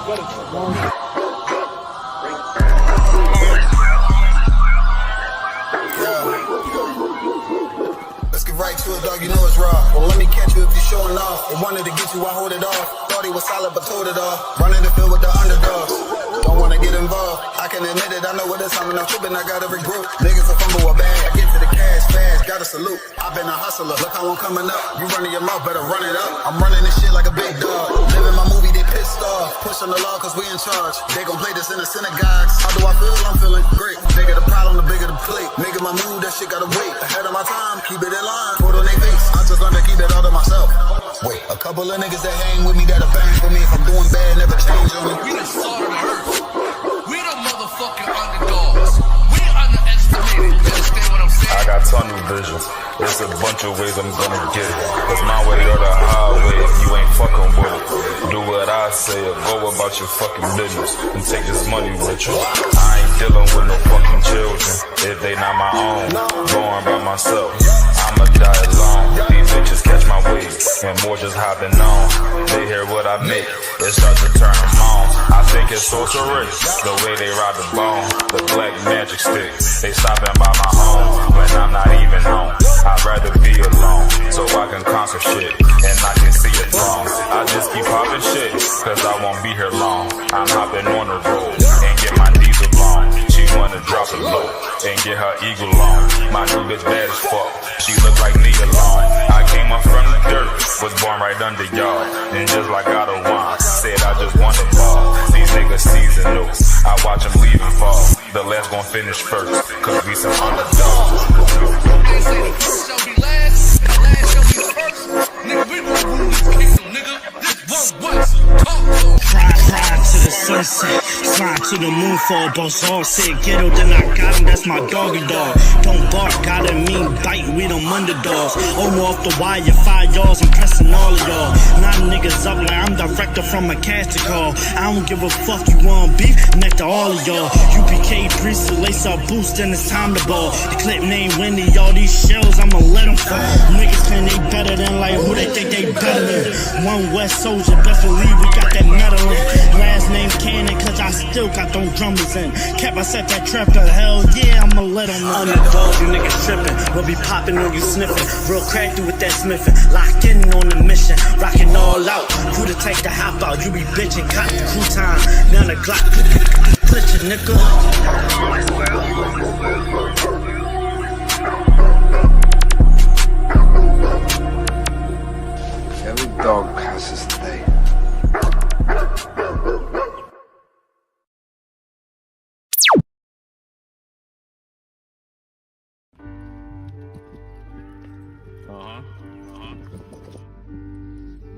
Let's get right to it, dog. You know it's raw. Well, let me catch you if you're showing off. They wanted to get you, I hold it off. Thought he was solid, but told it off. Running the field with the underdogs. Don't wanna get involved. I can admit it, I know what it's time and I'm tripping, I got every group. Niggas a fumble a bag, I get to the cash fast, gotta salute. I've been a hustler, look how I'm coming up. You running your mouth, better run it up. I'm running this shit like a big dog. Living my movie, they pissed off. Pushing the law cause we in charge. They gon' play this in the synagogues. How do I feel? I'm feeling great. Bigger the problem, the bigger the plate. Making my move, that shit gotta wait. Ahead of my time, keep it in line. Put on their face, I just learned to keep it all to myself. Wait, a couple of niggas that hang with me that'll bang for me. If I'm doing bad, never change on me. We the salt of the earth. We the motherfucking underdogs. We underestimated. You understand what I'm saying? I got tunnel vision. There's a bunch of ways I'm gonna get it. It's my way or the highway if you ain't fucking with it. Do what I say or go about your fucking business and take this money with you. I ain't dealing with no fucking children if they not my own. Going by myself, I'ma die alone. These bitches catch my wave and more just hopping on. They hear what I make, it starts to turn them on. I think it's sorcery, the way they ride the bone. The black magic stick, they stopping by my home when I'm not even home. I'd rather be alone so I can conquer shit and I can see it wrong. I just keep popping shit cause I won't be here long. I'm hopping on the road and get my diesel blown. She wanna drop it low and get her eagle on. My new bitch bad as fuck, she look like me alone. I came up from the dirt, was born right under y'all. And just like out of wine, said I just want the ball. These niggas seasonal, I watch them leave and fall. The last gon' finish first, cause we some underdogs. They say the first shall be last, and the last shall be first. Nigga, we gon' rule this kingdom, nigga. This one West, talk to 'em. Ride to the sunset, slide to the moon for a boss all said ghetto, then I got him, that's my doggy dog. Don't bark, gotta mean bite, we them underdogs. Over off the wire, 5 yards, I'm pressing all of y'all. 9 niggas up like I'm director from a casting call. I don't give a fuck, you want beef, next to all of y'all. UPK priest, lace up boost, then it's time to ball. The clip name Wendy, all these shells, I'ma let them fall. Niggas claim they better than like who they think they better than. One West soldier, best believe we got that metal in. Last name Cannon, cause I still got them drummers in. Kept I set that trap to hell, yeah, I'ma let them know. Underdogs, you niggas trippin', we'll be poppin' on you sniffin'. Real crafty with that smithing, locked in on the mission, rockin' all out. Who to take the hop out, you be bitchin', cotton crew time. Now the Glock, put your nigga. Every dog has his day.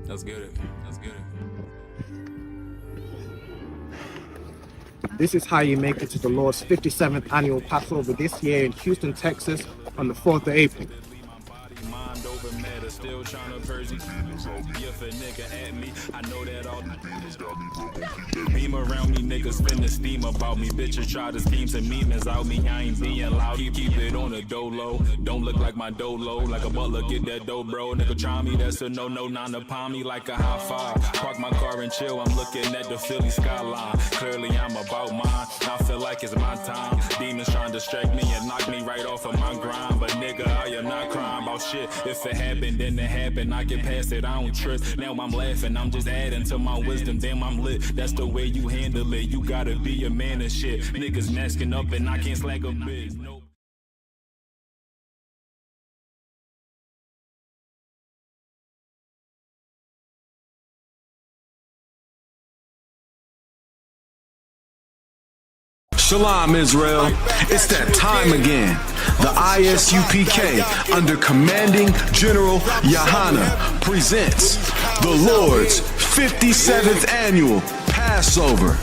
Let's get it. Let's get it. This is how you make it to the Lord's 57th annual Passover this year in Houston, Texas on the 4th of April. Mind over matter, still trying to purge these. If a nigga at me, I know that all beam around me, niggas finna steam about me. Bitches try to scheme some memes out me. I ain't being loud. Keep it on the dolo. Don't look like my dolo. Like a butler, get that dough, bro. Nigga try me, that's a no-no. Not to palm me like a high five. Park my car and chill. I'm looking at the Philly skyline. Clearly I'm about mine. I feel like it's my time. Demons trying to distract me and knock me right off of my grind. But nigga, I am not crying about shit. If it happened, then it happened. I get past it, I don't trip. Now I'm laughing, I'm just adding to my wisdom. Damn, I'm lit. That's the way you handle it. You gotta be a man and shit. Niggas masking up and I can't slack a bitch. Nope. Shalom, Israel. It's that time again. The ISUPK, under Commanding General Yahana, presents the Lord's 57th Annual Passover.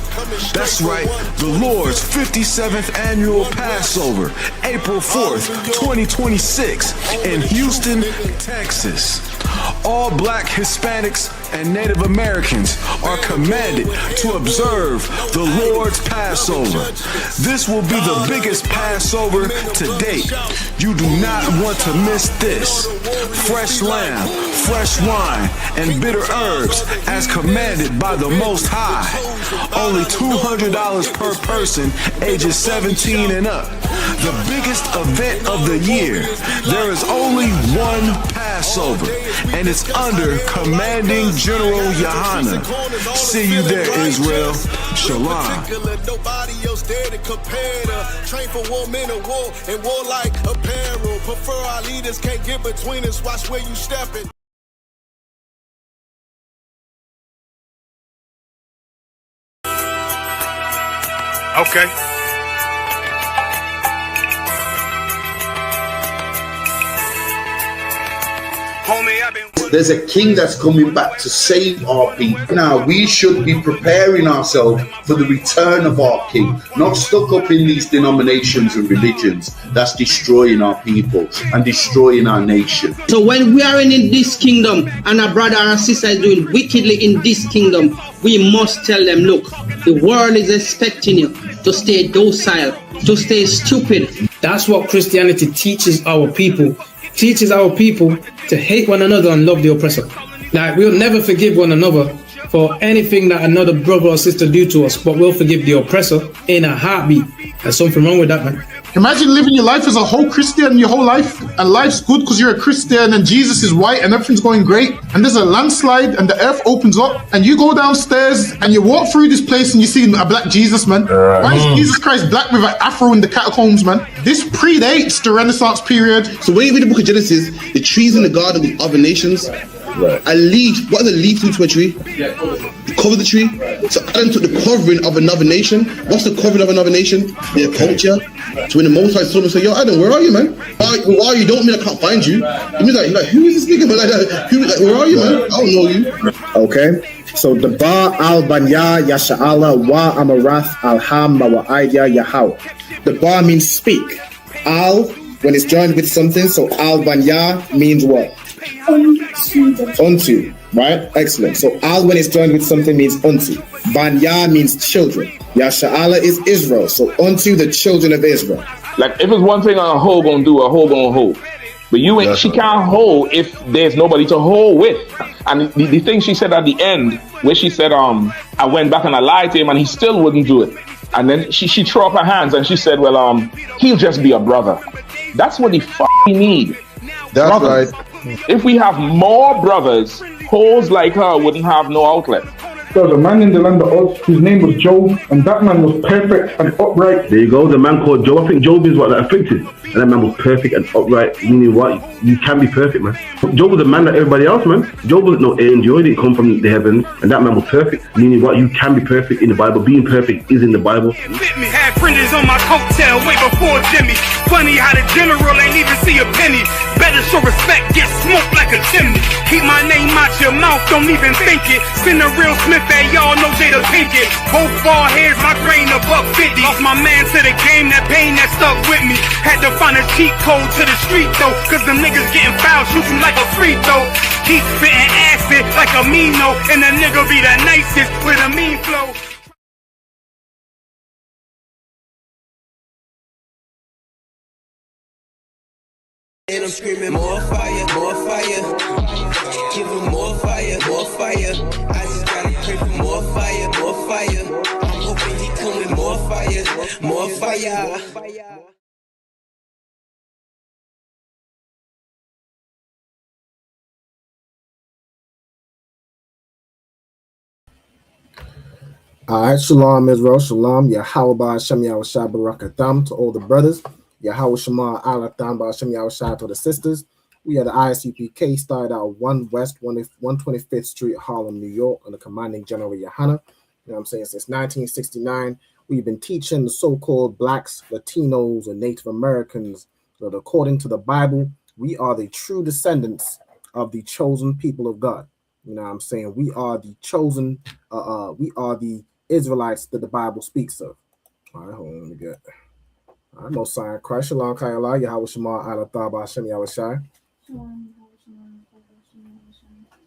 That's right, the Lord's 57th Annual Passover, April 4th, 2026, in Houston, Texas. all black Hispanics and Native Americans are commanded to observe the Lord's Passover. This will be the biggest Passover to date. You do not want to miss this. Fresh lamb, fresh wine, and bitter herbs as commanded by the Most High. Only $200 per person ages 17 and up. The biggest event of the year. There is only one Passover, and it's under Commanding General Yohana. See you there, Israel. Shalom. Nobody else there to compare to. Train for war, men of war, and warlike apparel. Prefer our leaders, can't get between us. Watch where you stepping. Okay. Homie, I've been... There's a king that's coming back to save our people. Now, we should be preparing ourselves for the return of our king, not stuck up in these denominations and religions that's destroying our people and destroying our nation. So when we are in this kingdom and our brother or sister is doing wickedly in this kingdom, we must tell them, look, the world is expecting you to stay docile, to stay stupid. That's what Christianity teaches our people. Teaches our people to hate one another and love the oppressor. Like, we'll never forgive one another for anything that another brother or sister do to us, but we'll forgive the oppressor in a heartbeat. There's something wrong with that, man. Imagine living your life as a whole Christian your whole life, and life's good because you're a Christian and Jesus is white and everything's going great, and there's a landslide and the earth opens up and you go downstairs and you walk through this place and you see a black Jesus, man. Why is Jesus Christ black with an afro in the catacombs, man? This predates the Renaissance period. So when you read the book of Genesis, the trees in the garden with other nations, a leaf, what is a leaf into a tree? Cover the tree. So Adam took the covering of another nation. What's the covering of another nation? Their culture. So when the Most High saw him, say, yo, Adam, where are you, man? Where are you? Don't mean I can't find you. You mean like who is this nigga, man? Like, where are you, man? I don't know you. Okay. So the Ba al Banya Yasha'ala wa Amarath al Ham wa Aidya Yahweh. The Ba means speak. Al, when it's joined with something, so al Banya means what? Unto, right? Excellent. So al, when it's joined with something, means unto. Banya means children. Yasha'ala is Israel. So unto the children of Israel. Like, if it's one thing a hoe gonna do, a hoe gonna hold. But you ain't, she can't hold if there's nobody to hold with. And the thing she said at the end, where she said, I went back and I lied to him and he still wouldn't do it. And then she threw up her hands and she said, well, he'll just be a brother. That's what he fucking need. That's brothers. right. If we have more brothers, hoes like her wouldn't have no outlet. There was a man in the land of Oz, his name was Job, and that man was perfect and upright. There you go, the man called Job. I think Job is what that afflicted. And that man was perfect and upright, meaning what? You can be perfect, man. Job was a man like everybody else, man. Job wasn't no angel, he didn't come from the heavens, and that man was perfect, meaning what? You can be perfect in the Bible. Being perfect is in the Bible. Had printers on my coattail way before Jimmy. Funny how the general ain't even see a penny. Better show respect, get smoked like a chimney. Keep my name out your mouth, don't even think it. Send a real Smith at y'all, know Jada Pinkett. Both ball heads, my grain above 50. Lost my man to the game, that pain that stuck with me. Had to find a cheat code to the street though, cause them niggas getting foul, shoot you like a free throw. Keep spitting acid like a Mino, and the nigga be the nicest with a mean flow. And I'm screaming more fire, more fire. Give him more fire, more fire. I just gotta pray for more fire, more fire. I'm hoping he come with more fire, more fire. Alright, Shalom Israel, Shalom, Yahweh Ba'Hashem Yahushua Barakatham to all the brothers, Yahweh Shema Alatham Ba'Hashem Yahushua to the sisters. We are the ISUPK, started out 1 West 125th Street, Harlem, New York, under commanding General Yohana. You know what I'm saying? Since 1969, we've been teaching the so-called blacks, Latinos, and Native Americans that according to the Bible, we are the true descendants of the chosen people of God. You know what I'm saying? We are the chosen, we are the Israelites that the Bible speaks of. All right, hold on, let me get. All right, no sign. Christ, Shalom, Kayala, Yahweh Shema, Alathah, Ba'Hashem, Yahweh Shai.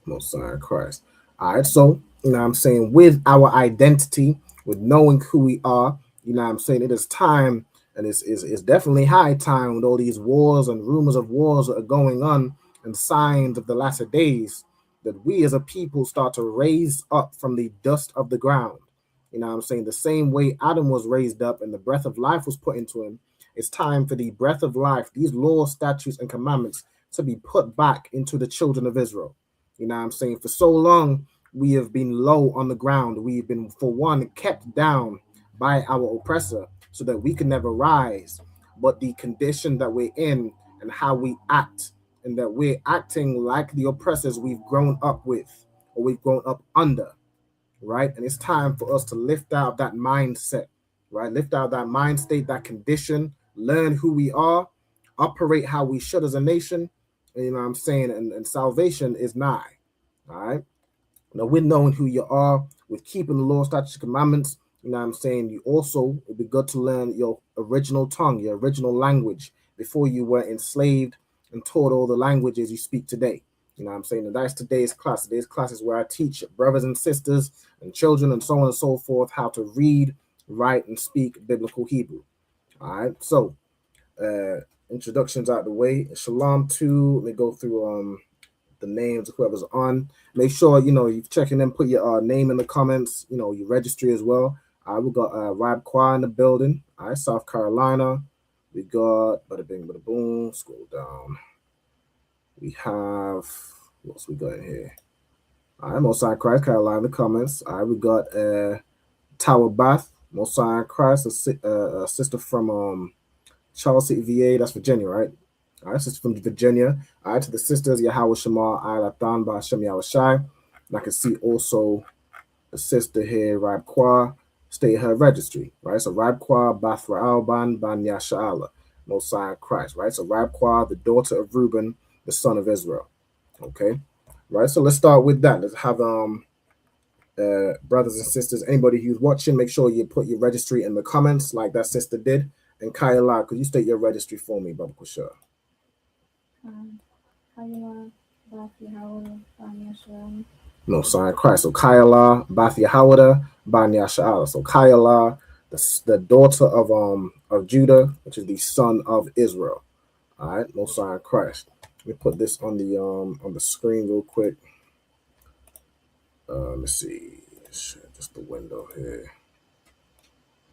Most High Christ. All right, so you know what I'm saying, with our identity, with knowing who we are, you know what I'm saying, it is time, and it's definitely high time with all these wars and rumors of wars that are going on and signs of the latter days, that we as a people start to raise up from the dust of the ground. You know what I'm saying? The same way Adam was raised up and the breath of life was put into him, it's time for the breath of life, these laws, statutes, and commandments to be put back into the children of Israel. You know what I'm saying? For so long, we have been low on the ground. We've been, for one, kept down by our oppressor so that we can never rise. But the condition that we're in and how we act, and that we're acting like the oppressors we've grown up with or we've grown up under, right? And it's time for us to lift out that mindset, right? Lift out that mind state, that condition, learn who we are, operate how we should as a nation. You know what I'm saying? And salvation is nigh. All right. Now, with knowing who you are, with keeping the law, statutes, commandments, you know what I'm saying, you also, it'd be good to learn your original tongue, your original language, before you were enslaved and taught all the languages you speak today. You know what I'm saying? And that's today's class. Today's class is where I teach brothers and sisters and children and so on and so forth how to read, write, and speak biblical Hebrew. All right. So, introductions out the way. Shalom to, let me go through the names of whoever's on. Make sure, you know, you're checking in, put your name in the comments, you know, your registry as well. We got Rab Qua in the building. All right, South Carolina. We got bada bing, bada boom. Scroll down. We have, what else we got in here? All right, Most High Christ, Carolina in the comments. All right, we got Tower Bath, Most High Christ, a sister from Charles City, VA. That's Virginia, right? All right, sister from Virginia. All right, to the sisters, Yahweh Shema, Alatan, Ba'ashem Yahweh Shai. And I can see also a sister here, Rab Qua, state her registry, right? So Rab Qua, Bath Ra'alban, Ban Yasha'ala, Mosiah Christ, right? So Rab Qua, the daughter of Reuben, the son of Israel. Okay, right? So let's start with that. Let's have brothers and sisters, anybody who's watching, make sure you put your registry in the comments like that sister did. And Kayla, could you state your registry for me, Baba Kushar? No, sorry, Christ. So Kayla, Bath Yahawada, Ban Yasha'ala. So Kayla, the daughter of Judah, which is the son of Israel. All right, no sign of Christ. Let me put this on the screen real quick. Let me see, just the window here.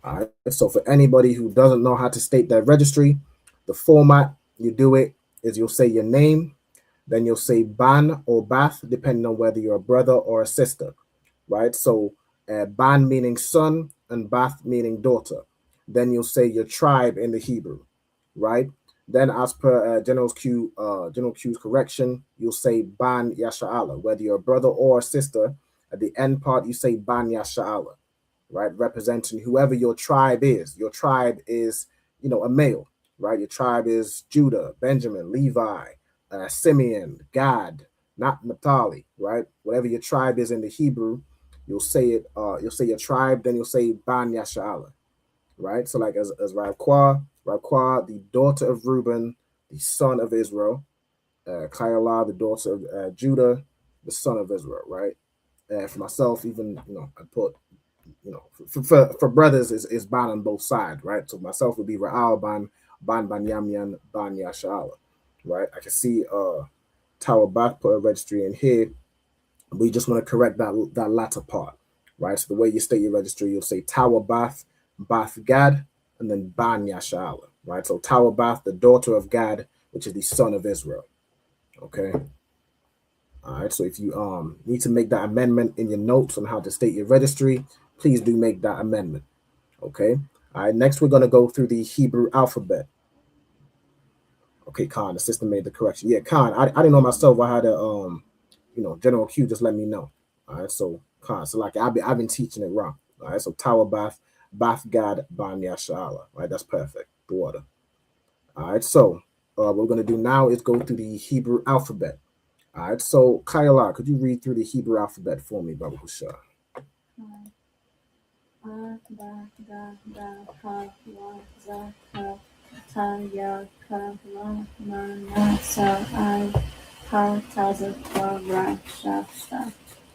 All right. So for anybody who doesn't know how to state their registry, the format you do it is you'll say your name, then you'll say Ban or Bath, depending on whether you're a brother or a sister, right? So Ban meaning son and Bath meaning daughter. Then you'll say your tribe in the Hebrew, right? Then as per General Q's correction, you'll say Ban Yasha'ala. Whether you're a brother or a sister, at the end part, you say Ban Yasha'ala, right? Representing whoever your tribe is. Your tribe is, you know, a male, right? Your tribe is Judah, Benjamin, Levi, Simeon, Gad, not Naphtali, right? Whatever your tribe is in the Hebrew, you'll say it. You'll say your tribe, then you'll say Ban Yasha'ala, right? So like as Rav Qua, the daughter of Reuben, the son of Israel, Kayala, the daughter of Judah, the son of Israel, right? For myself, even, you know, I put, you know, for brothers is Ban on both sides, right? So myself would be Ra'al Ban Yamyan, Ban Yasha'ala, right? I can see Tower Bath put a registry in here. We just want to correct that latter part, right? So the way you state your registry, you'll say Tower Bath, Bath Gad, and then Ban Yasha'ala, right? So Tower Bath, the daughter of Gad, which is the son of Israel. Okay. All right. So if you need to make that amendment in your notes on how to state your registry, please do make that amendment. Okay. All right. Next, we're going to go through the Hebrew alphabet. Okay, Khan, the system made the correction. Yeah, Khan, I didn't know myself. I had a you know, General Q just let me know. All right, so Khan, so like I've been teaching it wrong. All right, so Tower Bath, Bath Gad, Ban Yasha'ala. Right, that's perfect. The order. All right, so what we're gonna do now is go through the Hebrew alphabet. All right, so Kayla, could you read through the Hebrew alphabet for me, Baba Hushah?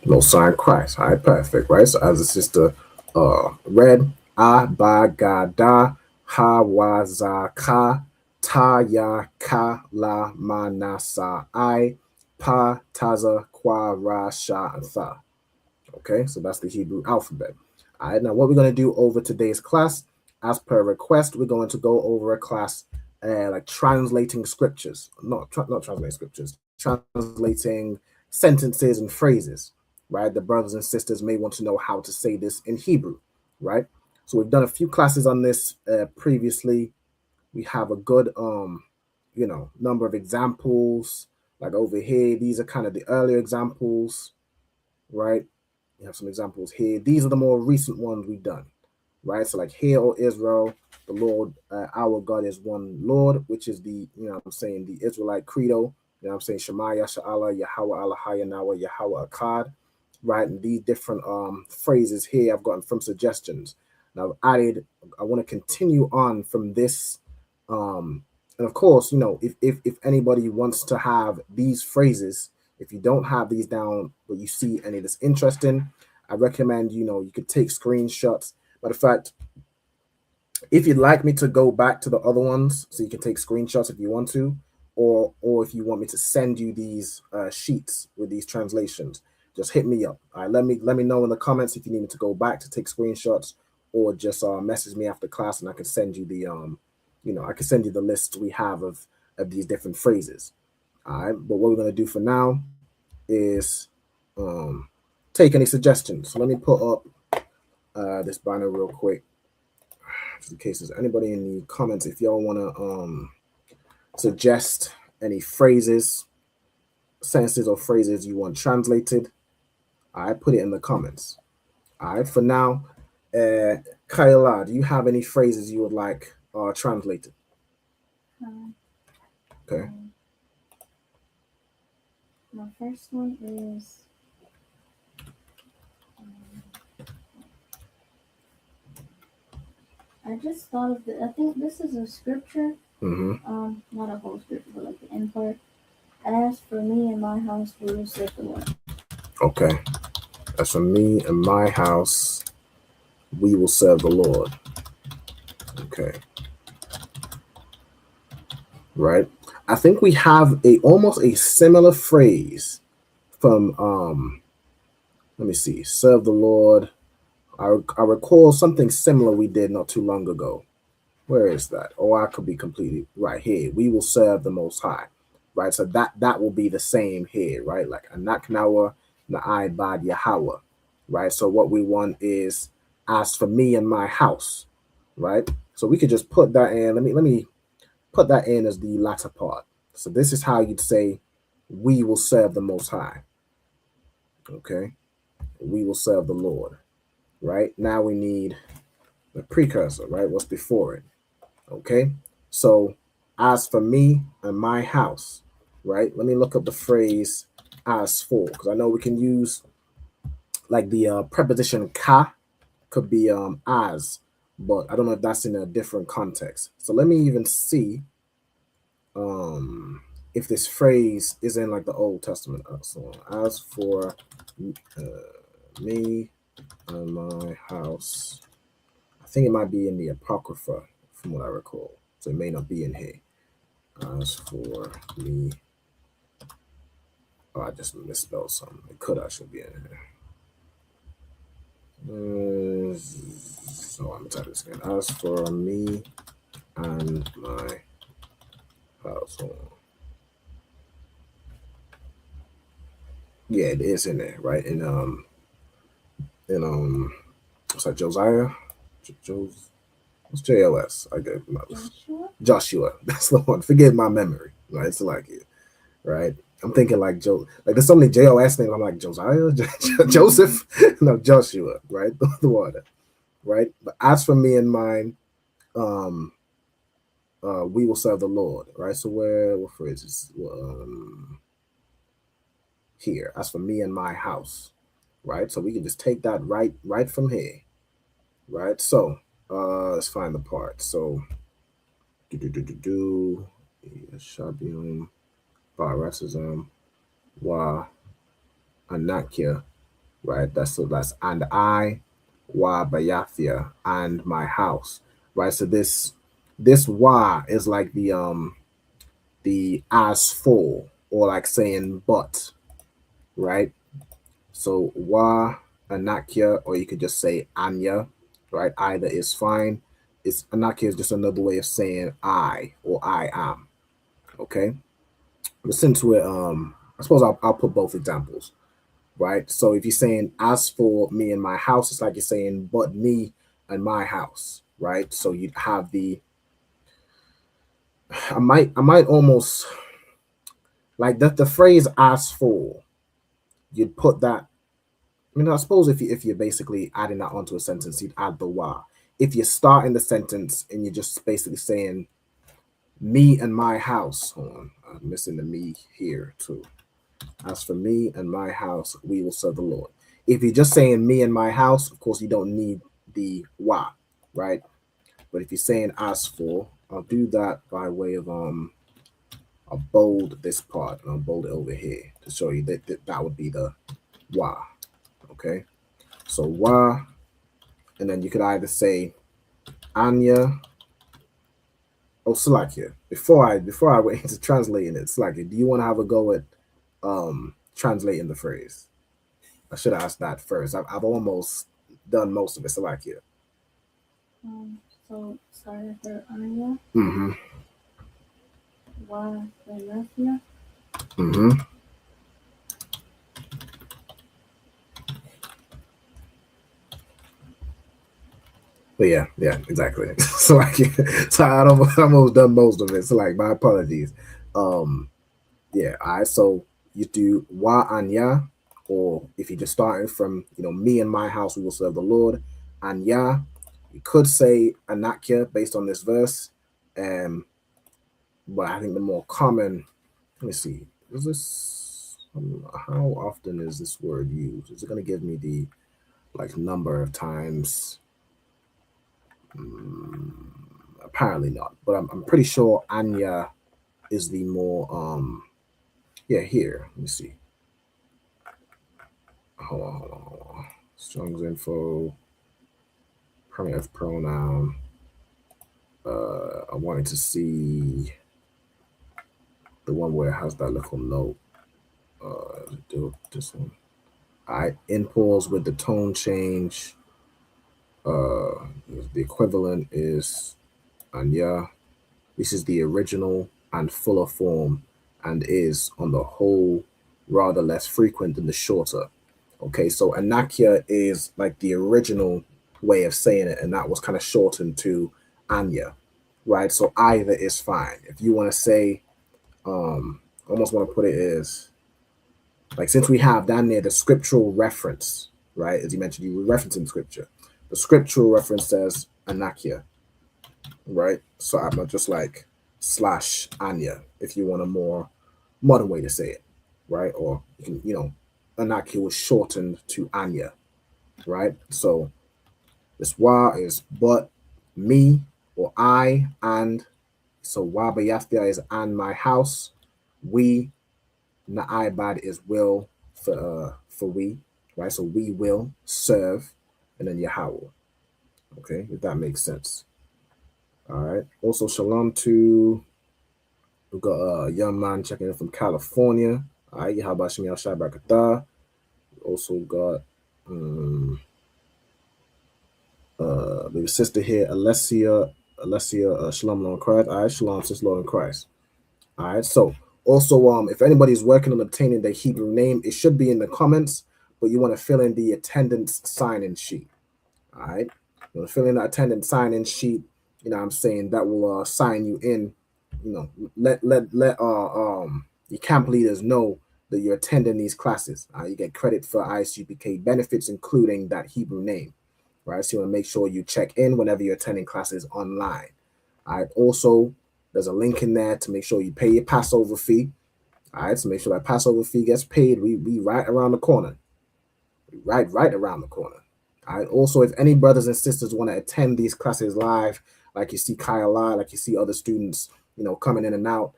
Most sign Christ. All right, perfect. Right. So as the sister read, I ba ga da ha wa za ka ta ya ka la ma na sa I pa taza kwa ra sha and tha. Okay, so that's the Hebrew alphabet. All right, now what we're going to do over today's class, as per request, we're going to go over a class like translating scriptures, not translating scriptures, translating sentences and phrases, right? The brothers and sisters may want to know how to say this in Hebrew, right? So we've done a few classes on this previously. We have a good, number of examples. Like over here, these are kind of the earlier examples, right? You have some examples here. These are the more recent ones we've done, right? So like, hear, O Israel, the Lord, our God is one Lord, which is the, the Israelite credo. Shema Yasha'Allah, Yahweh Allahaya Nawa, Yahweh Akkad, right? And these different phrases here I've gotten from suggestions. Now I've added, I want to continue on from this. And of course, if anybody wants to have these phrases, if you don't have these down, but you see any that's interesting, I recommend, you could take screenshots. Matter of fact, if you'd like me to go back to the other ones, so you can take screenshots if you want to, or if you want me to send you these sheets with these translations, just hit me up. All right, let me know in the comments if you need me to go back to take screenshots, or just message me after class, and I can send you the I can send you the list we have of these different phrases. All right, but what we're going to do for now is take any suggestions. So let me put up this banner real quick, just in case there's anybody in the comments. If y'all want to suggest any phrases, sentences or phrases you want translated, I put it in the comments. All right, for now, Kayla, do you have any phrases you would like translated? Okay. My first one is I just thought of I think this is a scripture. Not a whole scripture, but like the end part. As for me and my house, we will serve the Lord. Okay. As for me and my house, we will serve the Lord. Okay. Right. I think we have almost a similar phrase from let me see, serve the Lord. I recall something similar we did not too long ago. Where is that? Oh, I could be completely right here. We will serve the Most High, right? So that will be the same here, right? Like Anak Nawa Na'ai Bad Yahweh, right? So what we want is, as for me and my house, right? So we could just put that in. Let me put that in as the latter part. So this is how you'd say, we will serve the Most High. Okay, we will serve the Lord. Right now we need the precursor, right? What's before it? Okay, so as for me and my house, right? Let me look up the phrase as for, because I know we can use like the preposition ka could be as, but I don't know if that's in a different context. So let me even see if this phrase is in like the Old Testament. So as for me and my house, I think it might be in the Apocrypha from what I recall, so it may not be in here. As for me, I just misspelled something. It could actually be in here. So I'm gonna type this again. As for me and my household. Yeah, it is in there, right? In what's that, Josiah? What's JOS? I get Joshua. That's the one. Forget my memory. Right? It's like it. Right? I'm thinking like like there's so many JOS things. I'm like Josiah, Joseph, no, Joshua, right? The water, right? But as for me and mine, we will serve the Lord, right? So what phrase is here? As for me and my house, right? So we can just take that right from here, right? So let's find the part. So Shabium, bar racism. wa anakia, right? That's and I wa bayathia and my house, right? So this wa is like the as for, or like saying but, right? So wa anakia, or you could just say anya, right? Either is fine. It's anakia is just another way of saying I or I am. Okay. But since we're I suppose I'll put both examples, right? So if you're saying as for me and my house, it's like you're saying but me and my house, right? So you'd have I might almost like that the phrase as for, you'd put that. I mean, I suppose if you're basically adding that onto a sentence, you'd add the wa. If you're starting the sentence and you're just basically saying me and my house, hold on, I'm missing the me here too. As for me and my house, we will serve the Lord. If you're just saying me and my house, of course, you don't need the wa, right? But if you're saying as for, I'll do that by way of I'll bold this part and I'll bold it over here to show you that would be the wa. Okay, so wa, and then you could either say anya. Oh, Salakia. Before I went into translating it, Salakia, do you want to have a go at translating the phrase? I should have asked that first. I've almost done most of it, Salakia. So sorry for anya. Mm-hmm. Wa bayathia. Mm-hmm. But yeah, exactly. So I almost done most of it. So like, my apologies. Yeah, so you do wa anya, or if you're just starting from me and my house, we will serve the Lord. Anya, you could say anakia based on this verse, but I think the more common. Let me see. Is this how often is this word used? Is it going to give me the number of times? Apparently not, but I'm pretty sure anya is the more yeah, here. Let me see. Hold on. Strong's info. Primitive pronoun. I wanted to see the one where it has that little note. Do this one. Alright, in pause with the tone change. The equivalent is anya. This is the original and fuller form, and is on the whole rather less frequent than the shorter. Okay, so anakia is like the original way of saying it, and that was kind of shortened to anya, right? So either is fine. If you want to say, almost want to put it as like, since we have down there the scriptural reference, right? As you mentioned, you were referencing scripture. The scriptural reference says anakia, right? So I'm just like slash anya if you want a more modern way to say it, right? Or you can, anakia was shortened to anya, right? So this wa is but, me, or I, and. So wa bayastia is and my house. We, na'ibad is will for we, right? So we will serve, and then Yahweh. Okay, if that makes sense. All right. Also, shalom to, we've got a young man checking in from California. All right, Yahweh Shem Yahshai Barakatah. Also got the sister here, Alessia, shalom Lord in Christ. All right, shalom, sis Lord in Christ. All right, so also, if anybody's working on obtaining their Hebrew name, it should be in the comments, but you want to fill in the attendance sign-in sheet. All right, you want to fill in the attendance sign-in sheet. You know what I'm saying? That will sign you in. Let your camp leaders know that you're attending these classes. You get credit for ISUPK benefits, including that Hebrew name. Right, so you want to make sure you check in whenever you're attending classes online. All right, also, there's a link in there to make sure you pay your Passover fee. All right, so make sure that Passover fee gets paid. We right around the corner. Right around the corner. All right, also, if any brothers and sisters want to attend these classes live, like you see Kyle, like you see other students, coming in and out,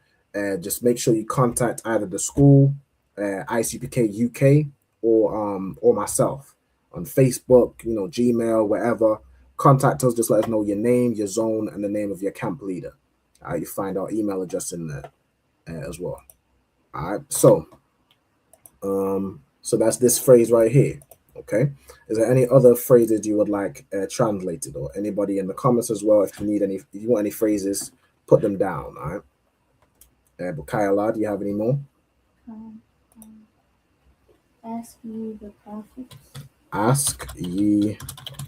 just make sure you contact either the school ISUPK UK or myself on Facebook, Gmail, wherever. Contact us. Just let us know your name, your zone, and the name of your camp leader. You find our email address in there as well. All right. So that's this phrase right here. Okay. Is there any other phrases you would like translated, or anybody in the comments as well? If you want any phrases, put them down. All right. But Kayala, do you have any more? Ask ye the prophets. Ask ye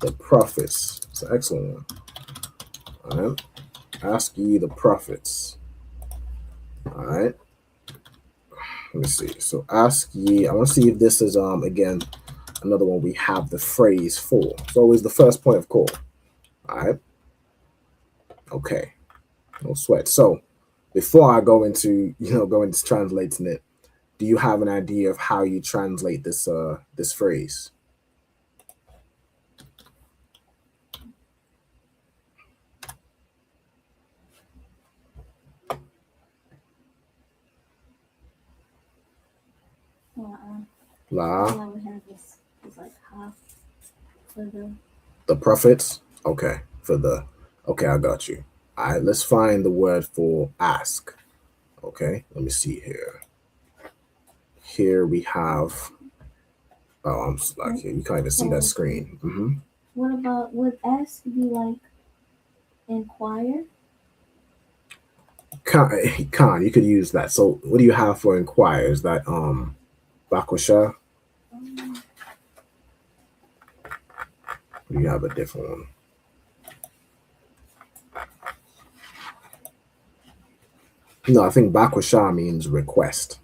the prophets. It's an excellent one. All right. Ask ye the prophets. All right. Let me see. So ask ye. I want to see if this is again another one we have the phrase for. It's always the first point of call. All right. Okay. No sweat. So before I go into translating it, do you have an idea of how you translate this this phrase? La. We have this like half for the prophets. Okay. Okay, I got you. All right, let's find the word for ask. Okay, let me see here. Here we have. Oh, I'm stuck here. You can't even see that screen. What about, would ask be like inquire? Khan, you could use that. So what do you have for inquire? Is that Bakwasha? You have a different one. No, I think Bakwasha means request,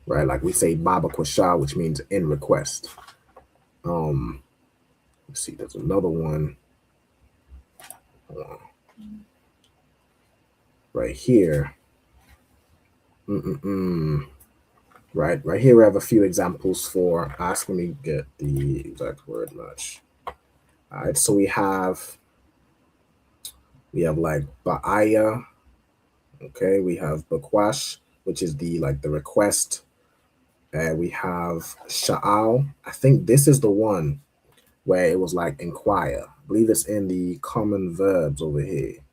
right? Like we say Baba Kwasha, which means in request. Let's see, there's another one. Right here. Right here we have a few examples for ask. Let me get the exact word match. All right, so we have like Ba'aya. Okay, we have Bakwash, which is the request. We have Sha'al. I think this is the one where it was like inquire. I believe it's in the common verbs over here.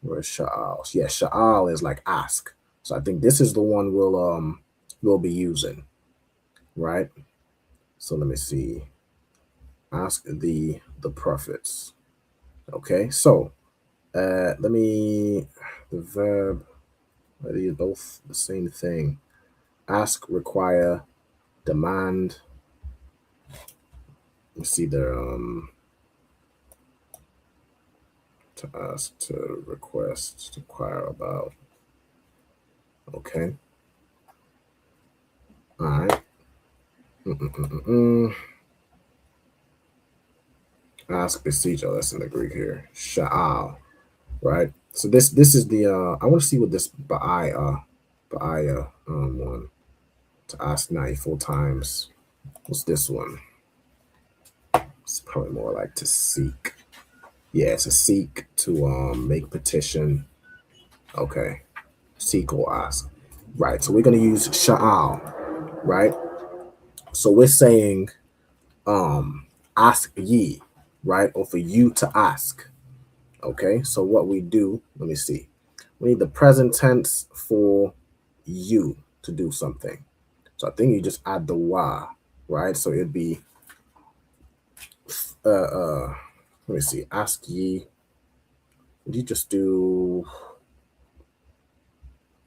Where's Sha'al? Yeah, Sha'al is like ask. So I think this is the one we'll be using, right? So let me see. Ask the prophets. Okay, so the verb, are these both the same thing? Ask, require, demand. You see there, to ask, to request, to inquire about. Okay. All right. Ask, beseech. Oh, that's in the Greek here. Sha'al. Right. So this is the I want to see what this Ba'aya one, to ask 94 times. What's this one? It's probably more like to seek. Yeah, to seek, to make petition. Okay. Seek or ask. Right. So we're gonna use Sha'al, right? So we're saying ask ye, right? Or for you to ask. Okay, so what we do, let me see. We need the present tense for you to do something. So I think you just add the wa, right? So it'd be let me see, ask ye. Would you just do,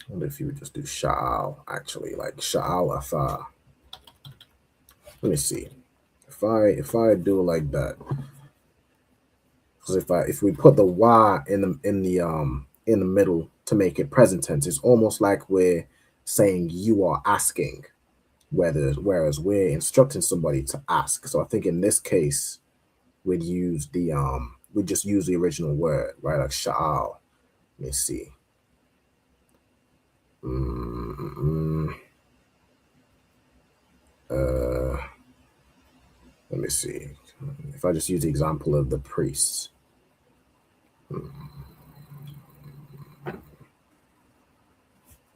I wonder if you would just do sha'al, actually, like sha'al afa. Let me see. If I do it like that, because if we put the wa in the middle to make it present tense, it's almost like we're saying you are asking, whereas we're instructing somebody to ask. So I think in this case we'd use we'd just use the original word, right? Like sha'al. Let me see. Let me see. If I just use the example of the priests.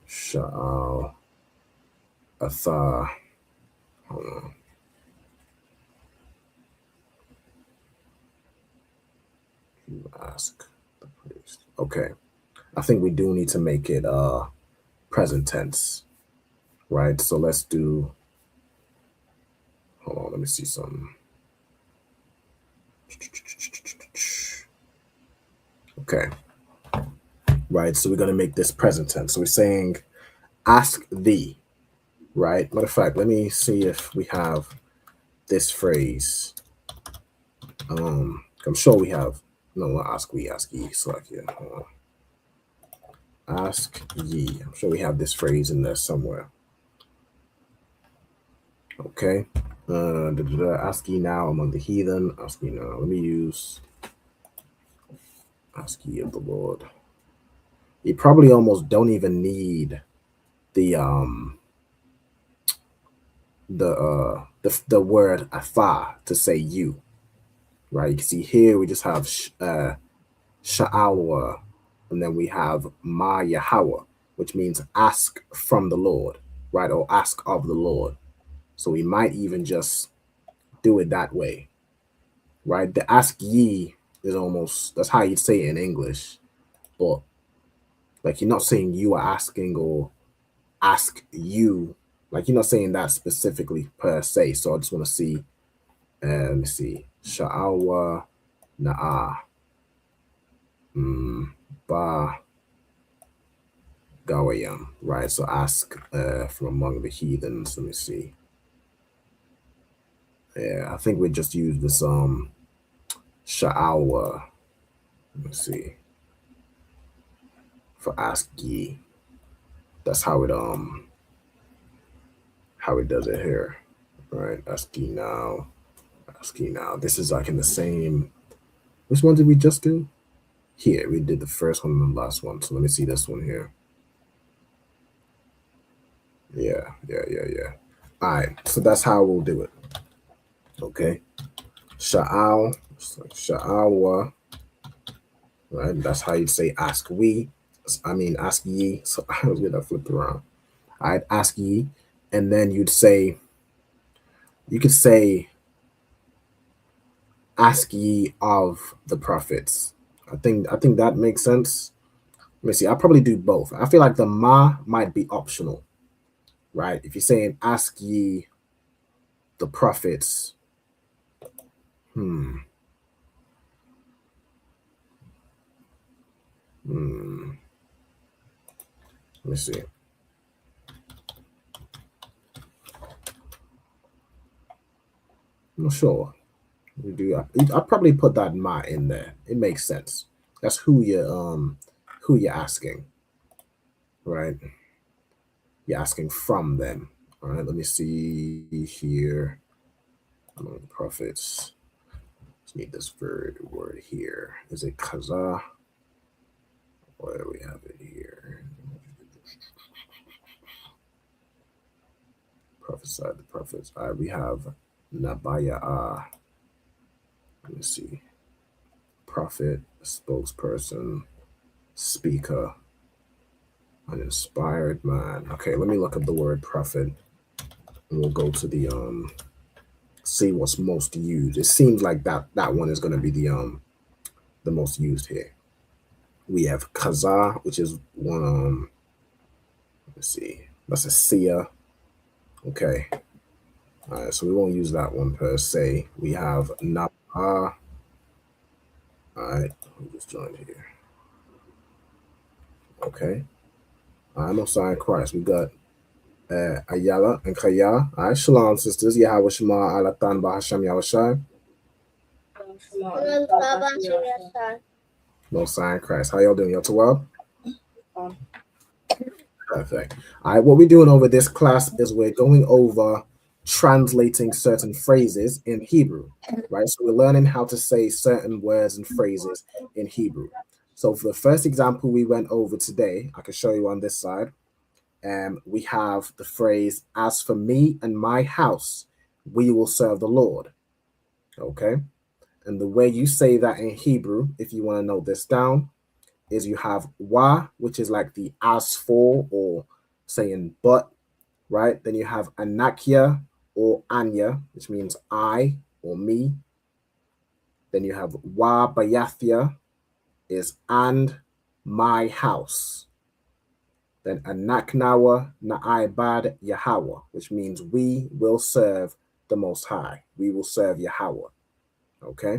Sha'al. Atha. Hold on. You ask the priest. Okay. I think we do need to make it present tense. Right? So let's do, hold on, let me see something. Okay. Right, so we're going to make this present tense. So we're saying, ask thee. Right? Matter of fact, let me see if we have this phrase. I'm sure we have. No, not ask we, ask ye. So like, yeah. Ask ye. I'm sure we have this phrase in there somewhere. Okay. Ask ye now among the heathen. Ask ye now. Let me use ask ye of the Lord. You probably almost don't even need the word afa to say you. Right? You can see here we just have sha'awa, and then we have ma Yahweh, which means ask from the Lord, right? Or ask of the Lord. So we might even just do it that way, right? The ask ye is almost, that's how you'd say it in English, but like you're not saying you are asking or ask you, like you're not saying that specifically per se. So I just want to see, let me see, sha'awa na'a, ba gawayam, right? So ask from among the heathens. Let me see. Yeah, I think we just use this sha'awa. Let me see. For ask ye. That's how it does it here. Right? Ask ye now. Ask ye now. This is like in the same. Which one did we just do? Here, we did the first one and the last one. So let me see this one here. Yeah. All right, so that's how we'll do it. Okay. Sha'al, sha'awa, right? That's how you say ask we. I mean, ask ye. So I was going to flip it around. I'd ask ye, and then you could say, ask ye of the prophets. I think that makes sense. Let me see. I'll probably do both. I feel like the ma might be optional, right? If you're saying ask ye the prophets, Let me see. I'm not sure. We do. I'll probably put that ma in there. It makes sense. That's who you're asking, right? You're asking from them. All right. Let me see here. Among the prophets. Let's need this word here. Is it kaza? Where do we have it here? Prophesied the prophets. All right. We have nabaya. Let me see. Prophet, spokesperson, speaker, an inspired man. Okay, let me look up the word prophet, and we'll go to the see what's most used. It seems like that one is going to be the most used here. We have kaza, which is one let's see, that's a seer. Okay, all right, so we won't use that one per se. We have napa. All right, we just joined here. Okay, I'm on sign Christ. We got Ayala and Kaya. All right, shalom, sisters. Yahweh Shema Alatan Bahasham Yahushai. No sign Christ. How y'all doing? Y'all too well? Perfect. All right, what we're doing over this class is we're going over translating certain phrases in Hebrew, right? So we're learning how to say certain words and phrases in Hebrew. So for the first example we went over today, I can show you on this side. We have the phrase, as for me and my house, we will serve the Lord. Okay. And the way you say that in Hebrew, if you want to note this down, is you have wa, which is like the as for or saying but, right? Then you have Anakia or Anya, which means I or me. Then you have Wa Bayathia is and my house. Then Anaknawa Na'ibad Yahweh, which means we will serve the Most High. We will serve Yahweh. Okay?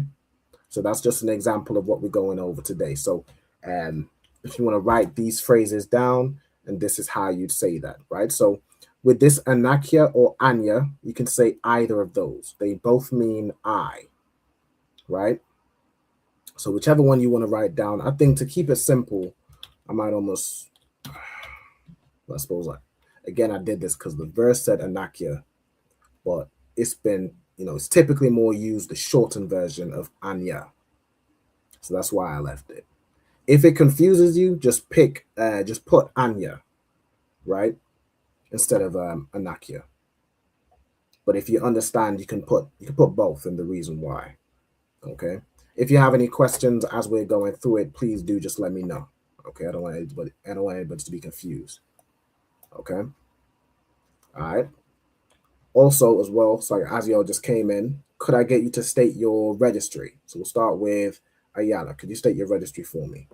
So that's just an example of what we're going over today. So if you want to write these phrases down, and this is how you'd say that, right? So with this Anakia or Anya, you can say either of those. They both mean I, right? So whichever one you want to write down, I think to keep it simple, I might almost, I suppose, again, I did this because the verse said Anakia, but it's been, it's typically more used, the shortened version of Anya. So that's why I left it. If it confuses you, just put Anya, right? Instead of Anakia. But if you understand, you can put both and the reason why. Okay. If you have any questions as we're going through it, please do just let me know. Okay. I don't want anybody to be confused. Okay. All right. Also, as well, sorry, as y'all just came in, could I get you to state your registry? So we'll start with Ayala. Could you state your registry for me?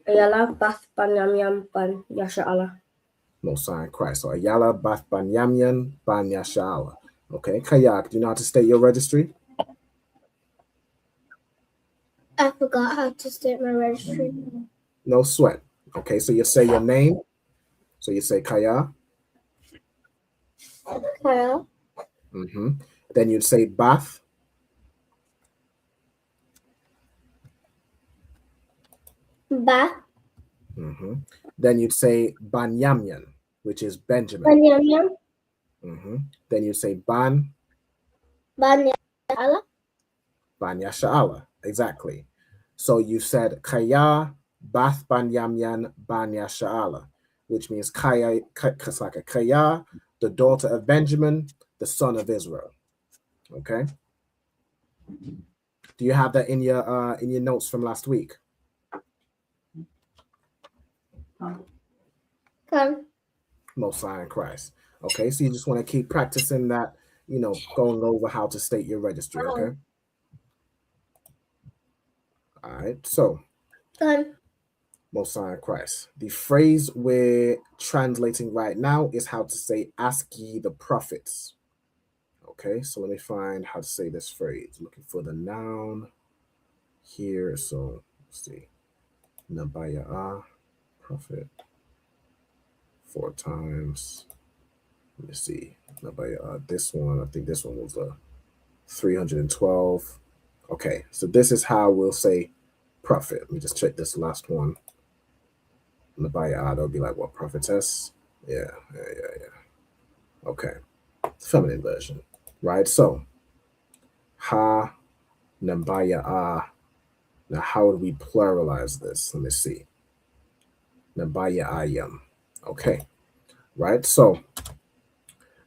Ayala Bath Banyamyam Ban Yasha Allah. Most High Christ. So Ayala Bath Banyamyan Ban Yasha Allah. Okay. Kayak, do you know how to state your registry? I forgot how to state my registry. No sweat. Okay, so you say your name. So you say Kaya. Kaya. Then you'd say Bath. Bath. Then you'd say Banyamyan, which is Benjamin. Banyamyan. Then you'd say Ban. Ban Yasha. Ban Yasha Allah. Exactly. So you said Kaya Bath Banyamyan Ban Yasha Allah, which means Kaya, Kaya, the daughter of Benjamin, the son of Israel. Okay. Do you have that in your notes from last week? Come. Most High in Christ. Okay, so you just want to keep practicing that, going over how to state your registry. Okay. All right. So. Come. Most High in Christ. The phrase we're translating right now is how to say "Ask ye the prophets." Okay, so let me find how to say this phrase. Looking for the noun here. So let's see. Nabaya prophet 4 times. Let me see. Nabaya this one. I think this one was 312. Okay, so this is how we'll say prophet. Let me just check this last one. Nabaya, that'll be like what, prophetess? Yeah. Okay, feminine version, right? So, ha, nabaya. Now, how would we pluralize this? Let me see. Nabaya ayam. Okay, right? So,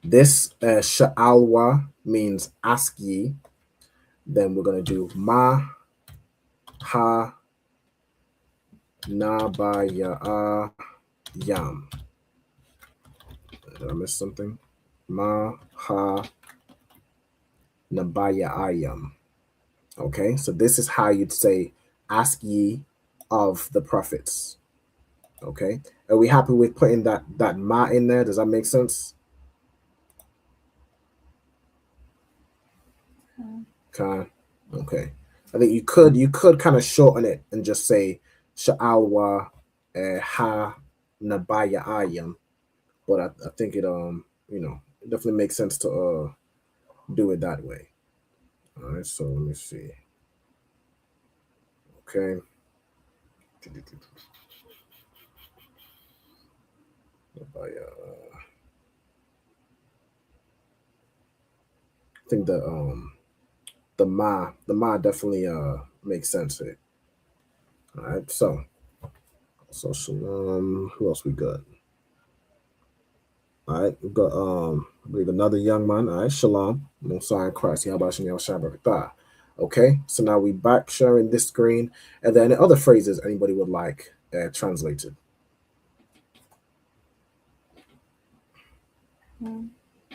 this sha'alwa means ask ye. Then we're gonna do ma, ha, nabaya yam. Did I miss something? Ma, ha, nabaya ayam. Okay, so this is how you'd say, ask ye of the prophets. Okay, are we happy with putting that ma in there? Does that make sense? Okay. I think you could kind of shorten it and just say sha'alwa ha nabaya ayam. But I think it it definitely makes sense to do it that way. All right, so let me see. Okay. I think the ma definitely makes sense here. All right, so shalom. Who else we got? All right, we've got I believe another young man. All right, shalom. Most High in Christ. Okay, so now we back sharing this screen, and then other phrases anybody would like translated.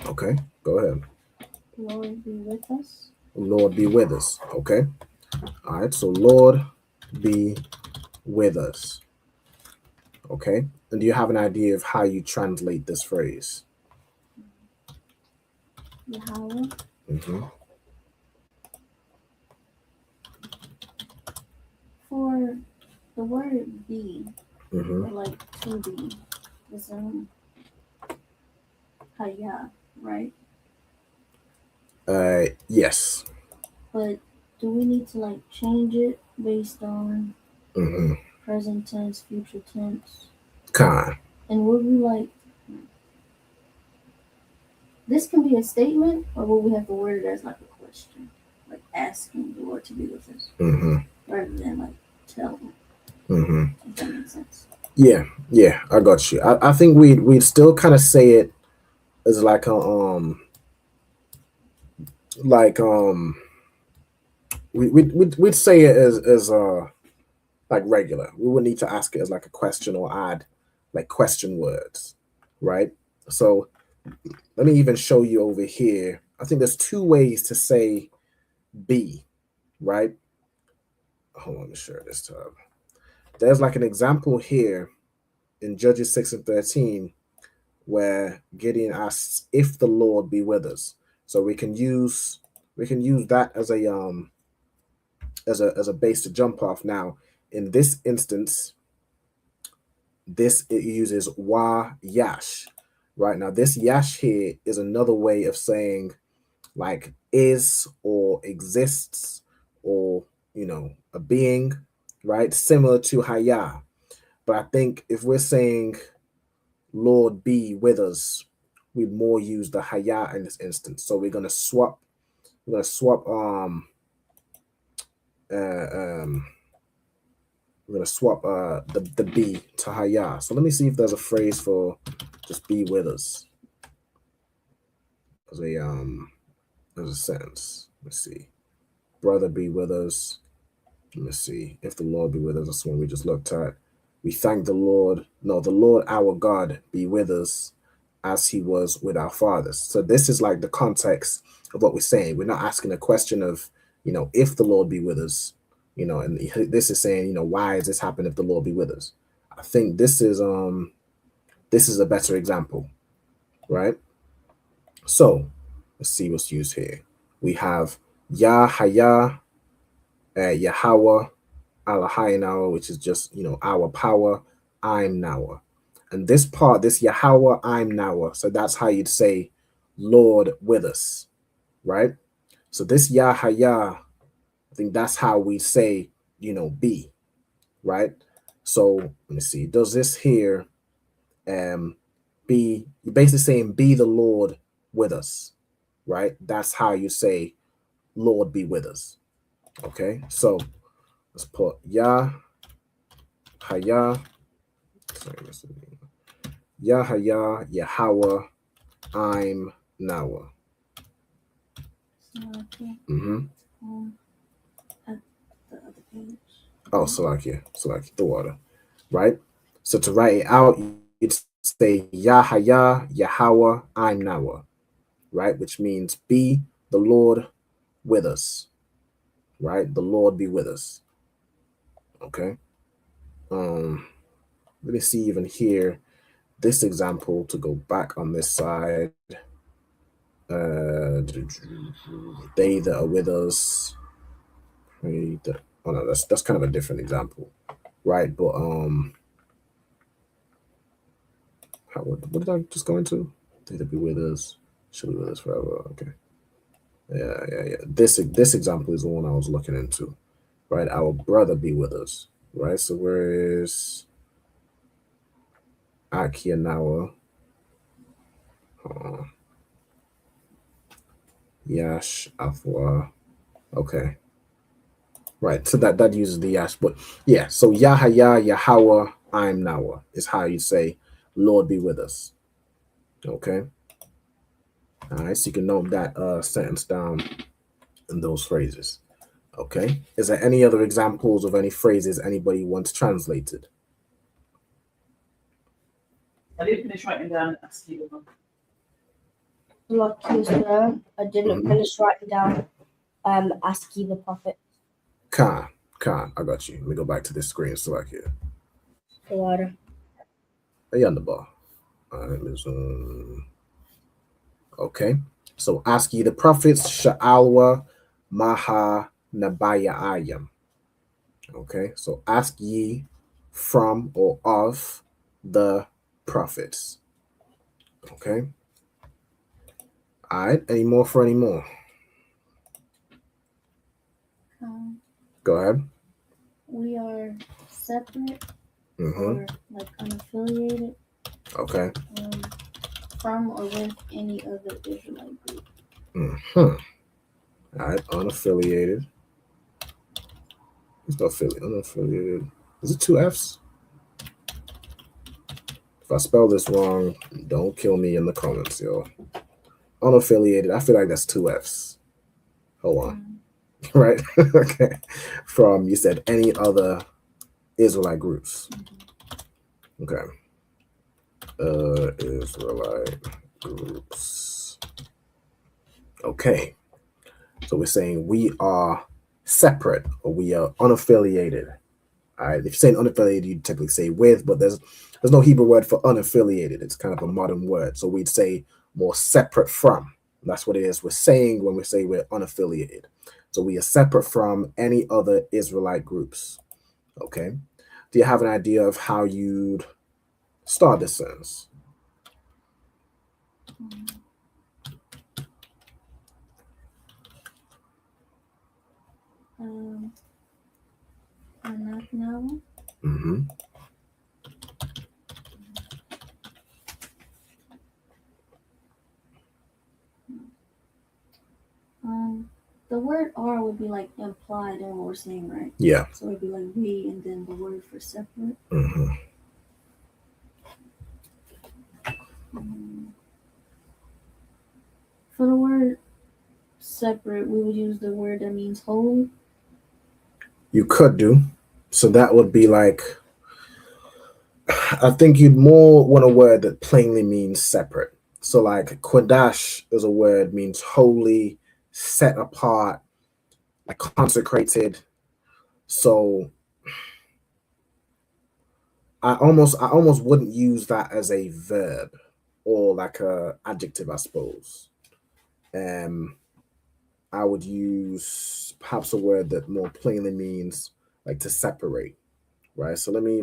Okay, go ahead. Lord be with us. Lord be with us. Okay. All right. So Lord be with us. Okay. And do you have an idea of how you translate this phrase? Yahweh. For the word be, or like to be, is Haya, right? Yes. But do we need to like change it based on present tense, future tense? Kind. And would we like this can be a statement, or will we have to word it as like a question, like asking the Lord to be with us, rather than like telling? If that makes sense. Yeah, I got you. I think we'd still kind of say it as like a we'd say it as like regular. We would need to ask it as like a question or add like question words, right? So let me even show you over here. I think there's two ways to say be, right? Hold on, let me share this tab. There's like an example here in Judges 6 and 13 where Gideon asks if the Lord be with us. So we can use that as a base to jump off. Now, in this instance, it uses wa yash. Right now, this yash here is another way of saying like is or exists or a being, right? Similar to haya. But I think if we're saying Lord be with us, we more use the haya in this instance. So we're gonna swap we're gonna swap the be to haya. So let me see if there's a phrase for just be with us. There's a sentence. Let's see. Brother be with us. Let me see. If the Lord be with us, that's one we just looked at. We thank the Lord. No, the Lord our God be with us as he was with our fathers. So this is like the context of what we're saying. We're not asking a question of, if the Lord be with us, and this is saying, why is this happening if the Lord be with us? I think this is a better example, right? So let's see what's used here. We have Yah, Haya, Yahweh, Allahayinawa, which is just, our power, I'm Nawa. And this part, this Yahweh, I'm Nawa. So that's how you'd say Lord with us, right? So this Yahaya, I think that's how we say, be, right? So let me see. Does this here be, you're basically saying be the Lord with us, right? That's how you say Lord be with us. Okay, so let's put Yah, Haya, Yahaya, Yahweh, I'm Nawa. Oh, Salakia, the water, right? So to write it out, you'd say Yahaya, Yahweh, I'm Nawa, right? Which means be the Lord with us, right? The Lord be with us. Okay. Let me see even here this example to go back on this side. They that are with us. Oh no, that's kind of a different example, right? But what did I just go into? They that be with us shall be with us forever. Okay. Yeah. This example is the one I was looking into, right? Our brother be with us, right? So where is Akia Nawa? Yash Afwa. Okay. Right. So that uses the Yash. But yeah, so Yahaya, Yahweh, I'm Nawa is how you say Lord be with us. Okay. All right. So you can note that sentence down in those phrases. Okay. Is there any other examples of any phrases anybody wants translated? I didn't finish writing down. Like you, sir. I didn't finish writing down. Ask ye the prophet. Khan, I got you. Let me go back to this screen so I can. The water. Hey, on the ball. Let me zoom. Okay. So ask ye the prophets, Sha'alwa Maha Nabaya Ayam. Okay. So ask ye from or of the prophets. Okay. All right. Any more for any more? Go ahead. We are separate Mm-hmm. or like unaffiliated Okay. from or with any other Israelite group. Mm-hmm. All right. Unaffiliated. It's not unaffiliated. Is it 2 F's? If I spell this wrong, don't kill me in the comments, yo. Unaffiliated. I feel like that's 2 F's. Hold on. Right? Okay. From, you said, any other Israelite groups. Okay. Israelite groups. Okay. So we're saying we are separate or we are unaffiliated. All right. If you're saying unaffiliated, you typically say with, but there's no Hebrew word for unaffiliated. It's kind of a modern word. So we'd say more separate from. That's what it is we're saying when we say we're unaffiliated. So we are separate from any other Israelite groups. Okay. Do you have an idea of how you'd start this sentence? Mm-hmm. The word "are" would be like implied in what we're saying, right? Yeah. So it'd be like we, and then the word for separate. Mm-hmm. For the word separate, we would use the word that means holy. You could do. So that would be like, I think you'd more want a word that plainly means separate. So like Qadash is a word means holy, set apart, like consecrated. So I almost wouldn't use that as a verb or like a adjective, I suppose. I would use perhaps a word that more plainly means like to separate, right? So let me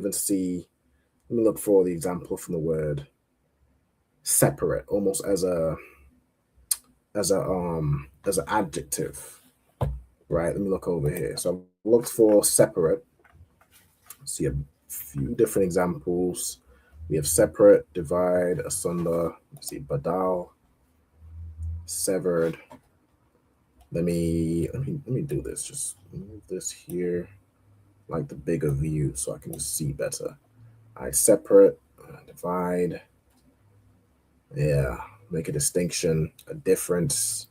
look for the example from the word separate, almost as an adjective, right? Let me look over here. So I've looked for separate. See a few different examples. We have separate, divide, asunder. Let's see, badal, severed. Let me do this. Just move this here, like the bigger view, so I can just see better. I separate, divide. Yeah, make a distinction, a difference.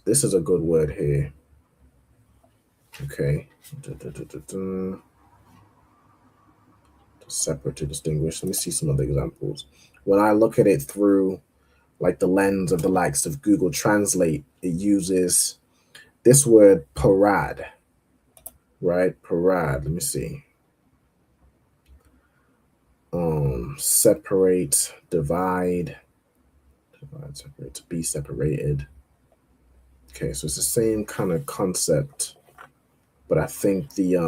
This is a good word here. Okay. To separate, to distinguish. Let me see some other examples. When I look at it through like the lens of the likes of Google Translate, it uses this word parad, right? Parad. Let me see. Separate, divide, separate, to be separated. Okay, so it's the same kind of concept, but I think the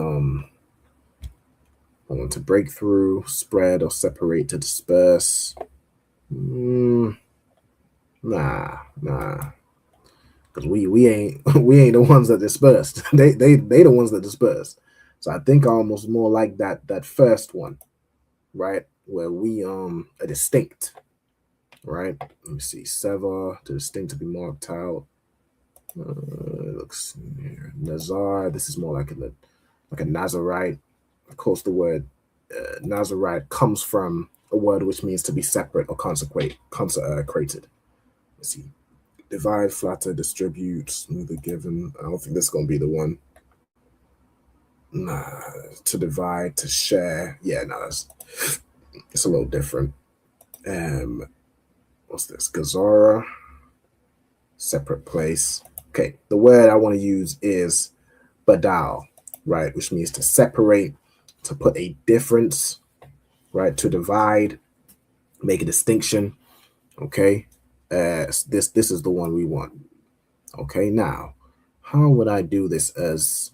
I want to break through, spread, or separate, to disperse. Nah. Because we ain't the ones that dispersed. they the ones that dispersed. So I think almost more like that first one, right? Where we are distinct, right? Let me see. Sever, to distinct, to be marked out. It looks here. Nazar. This is more like a Nazarite. Of course, the word Nazarite comes from a word which means to be separate or consecrated. Let's see. Divide, flatter, distribute, smoother, given. I don't think this is going to be the one. Nah, to divide, to share. Yeah, no, it's a little different. What's this? Gazara. separate place. Okay, the word I want to use is badal, right, which means to separate, to put a difference, right, to divide, make a distinction. Okay, this is the one we want. Okay, now how would I do this as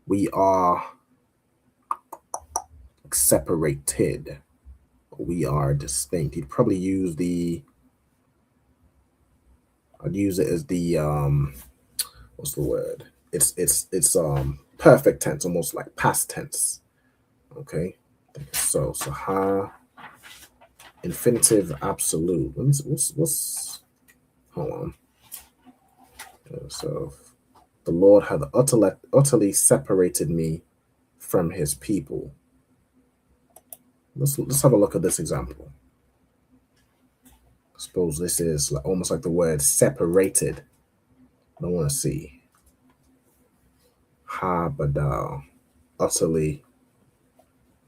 we are separated, we are distinct? You'd probably use I'd use it as the what's the word? It's perfect tense, almost like past tense. Okay, so ha, infinitive absolute. What's hold on. So the Lord hath utterly separated me from his people. Let's have a look at this example. Suppose this is almost like the word separated. I want to see. Ha badal, utterly.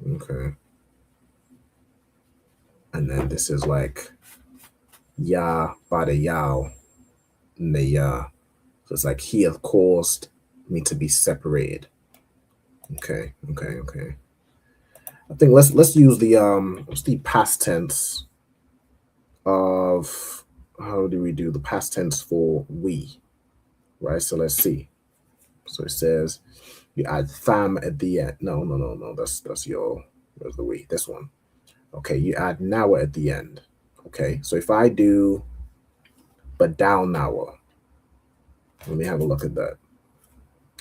Okay. And then this is like ya bada yao, the ya. So it's like he hath caused me to be separated. Okay. I think let's use the what's the past tense of, how do we do the past tense for we, right? So let's see. So it says you add fam at the end. No. That's your, where's the we? This one. Okay, you add nawa at the end. Okay, so if I do badal nawa, let me have a look at that.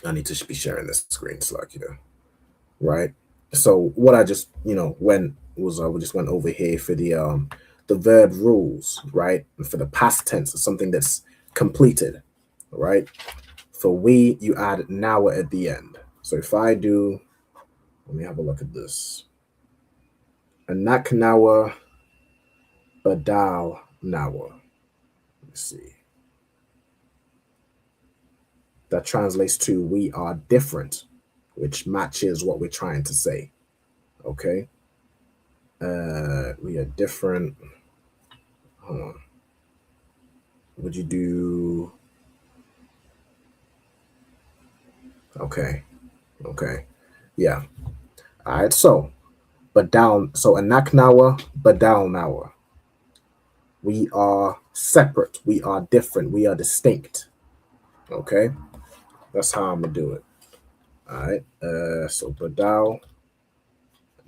I need to be sharing this screen Slack here, right? So what I just went over here for the verb rules, right? And for the past tense, it's something that's completed, right? For we, you add nawa at the end. So if I do, let me have a look at this. Anak nawa, badal nawa. Let's see. That translates to we are different, which matches what we're trying to say. Okay. We are different. Hold on. Would you do? Okay. Yeah. All right. So, anak nawa, badal nawa. We are separate. We are different. We are distinct. Okay. That's how I'm gonna do it. All right. So badal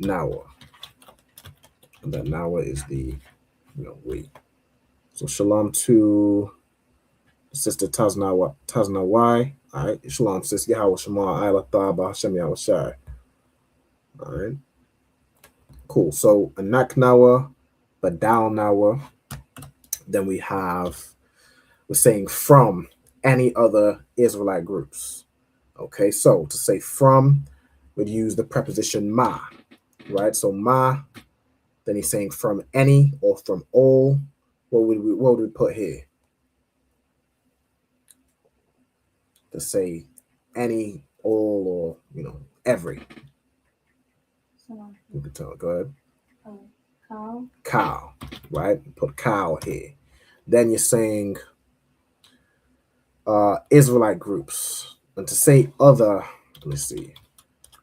nawa. And that nawa is the we. So shalom to Sister Tazna Y. All right. Shalom, sis. Yahweh Shema Ayla Thaba Hashem Yahweh Shai. All right. Cool. So anak nawa, badal nawa. Then we're saying from any other Israelite groups. Okay. So to say from, we'd use the preposition ma. Right. So ma. Then he's saying from any or from all. What would we put here? To say any, all, or every. You can tell. Go ahead. Cow, right? Put cow here. Then you're saying Israelite groups. And to say other, let me see.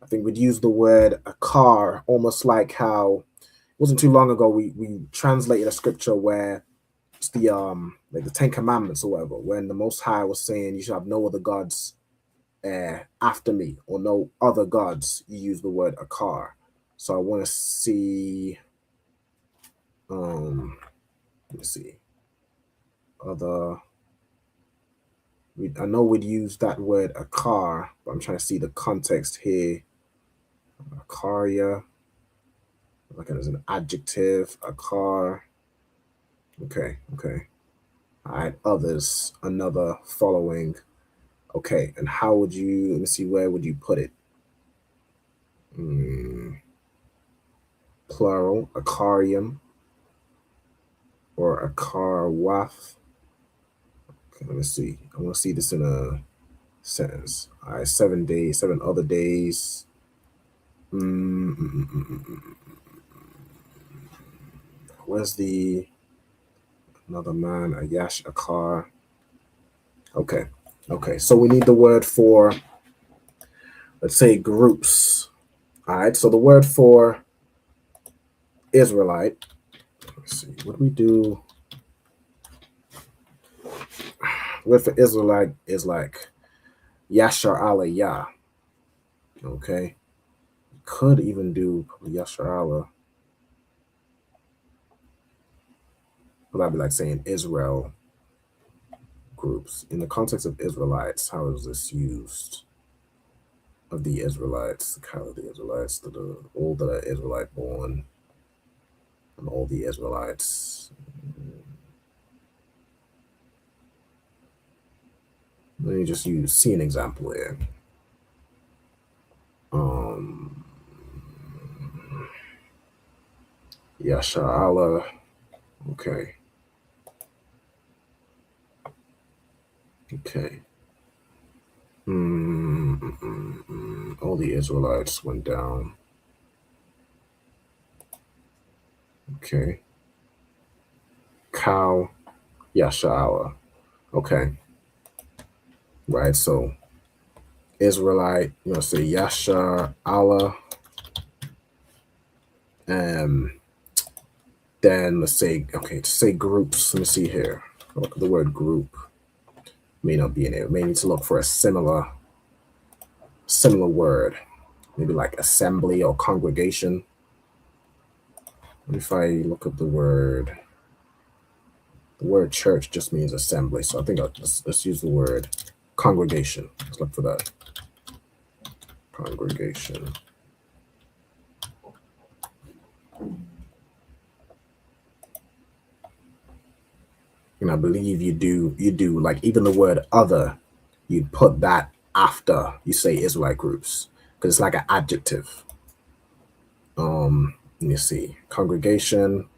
I think we'd use the word a car, almost like how it wasn't too long ago we translated a scripture where it's the like the 10 Commandments or whatever, when the Most High was saying you should have no other gods after me, or no other gods. You use the word a car. So I want to see. Let me see. Other. I know we'd use that word a car, but I'm trying to see the context here. Akaria. Like it as an adjective. A car. Okay. All right. Others. Another. Following. Okay. And how would you? Let me see. Where would you put it? Plural. Akarium. Or akarwath. Okay, let me see. I want to see this in a sentence. All right, 7 days, 7 other days. Where's the another man? Ayash Akar. Okay. Okay. So we need the word for, let's say, groups. All right. So the word for Israelite. Let's see. What do we do? Word for Israelite is like Yashar Allah Yah. Okay. Could even do Yashar Allah. But that'd be like saying Israel groups. In the context of Israelites, how is this used? Of the Israelites, the kind of the Israelites, all that are Israelite born, and all the Israelites. Let me just see an example here. Yashar Allah. Okay. Okay. All the Israelites went down. Okay. Cow. Yashar Allah. Okay. Right. So Israelite, you know, say Yashar Allah. Then let's say, okay, to say groups, let me see here. Look at the word group. May not be in it. May need to look for a similar word. Maybe like assembly or congregation. If I look up the word church just means assembly. So I think let's use the word congregation. Let's look for that. Congregation. And I believe you do like even the word other, you put that after you say Israelite groups because it's like an adjective. Let me see. Congregation.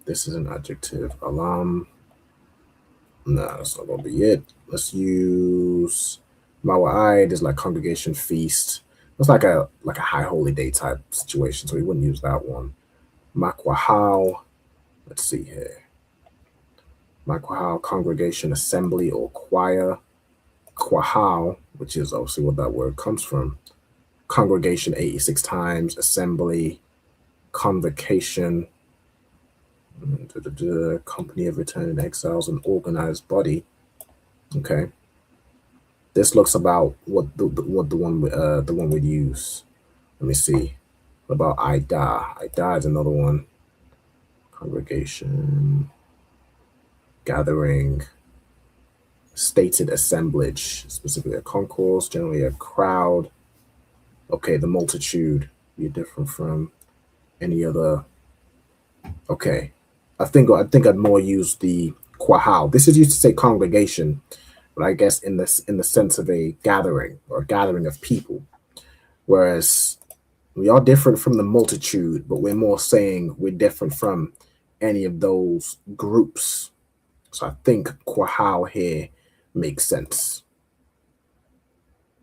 This is an adjective. Alam. No, that's not gonna be it. Let's use Mawa'id is like congregation feast. It's like a high holy day type situation, so we wouldn't use that one. Makwahal. Let's see here. Makwahal, congregation, assembly, or choir. Kwahal, which is obviously what that word comes from. Congregation 86 times, assembly, convocation, company of returning exiles, an organized body. Okay. This looks about what the one we'd use. Let me see. What about Ida? Ida is another one. Congregation, gathering, stated assemblage, specifically a concourse, generally a crowd. Okay, the multitude be different from any other. Okay, I think I'd more use the quahal. This is used to say congregation, but I guess in the sense of a gathering or a gathering of people. Whereas we are different from the multitude, but we're more saying we're different from any of those groups. So I think quahal here makes sense.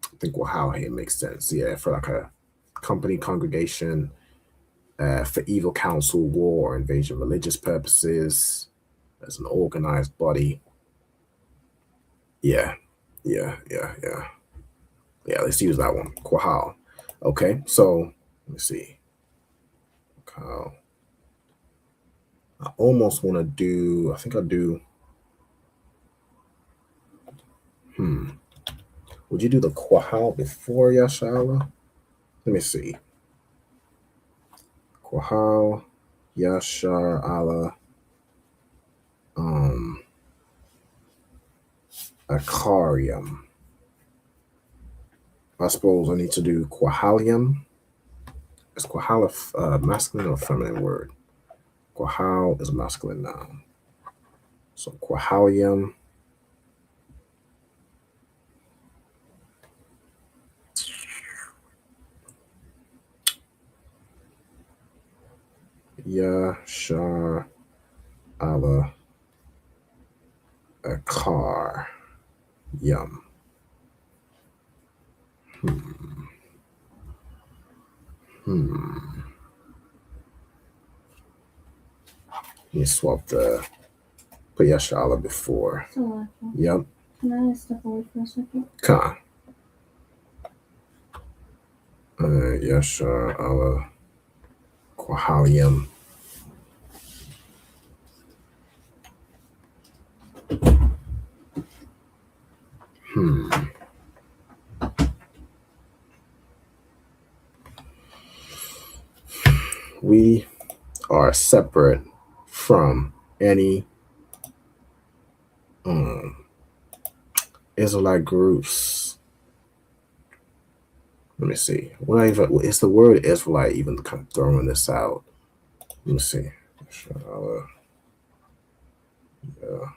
I think quahal here makes sense. Yeah, for like a company, congregation, for evil counsel, war, invasion, religious purposes, as an organized body. Yeah, let's use that one. Quahal. Okay, so let me see. Quahal. I almost want to do, I think I'll do, would you do the Quahal before Yashala? Let me see. Quahal, Yashar Allah, Akarium. I suppose I need to do Quahalium. Is Quahal a masculine or feminine word? Quahal is a masculine noun. So Quahalium. Yashar Allah Akar Yum. Let me swap the put Yashar Allah before. Yep. Can I step away for a second? Khan. Yasha Allah Kwahalium. We are separate from any Israelite groups. Let me see. What even is the word Israelite even kind of throwing this out? Let me see. Yeah.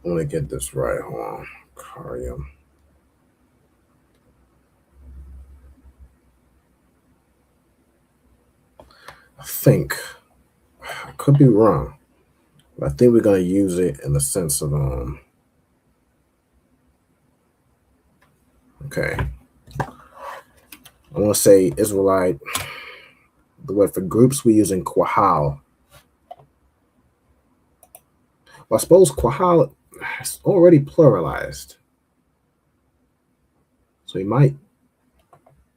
I want to get this right. Hold on. Karium. I think I could be wrong, but I think we're gonna use it in the sense of okay. I want to say Israelite. The word for groups we use in Quahal. Well, I suppose Quahal is already pluralized. So you might,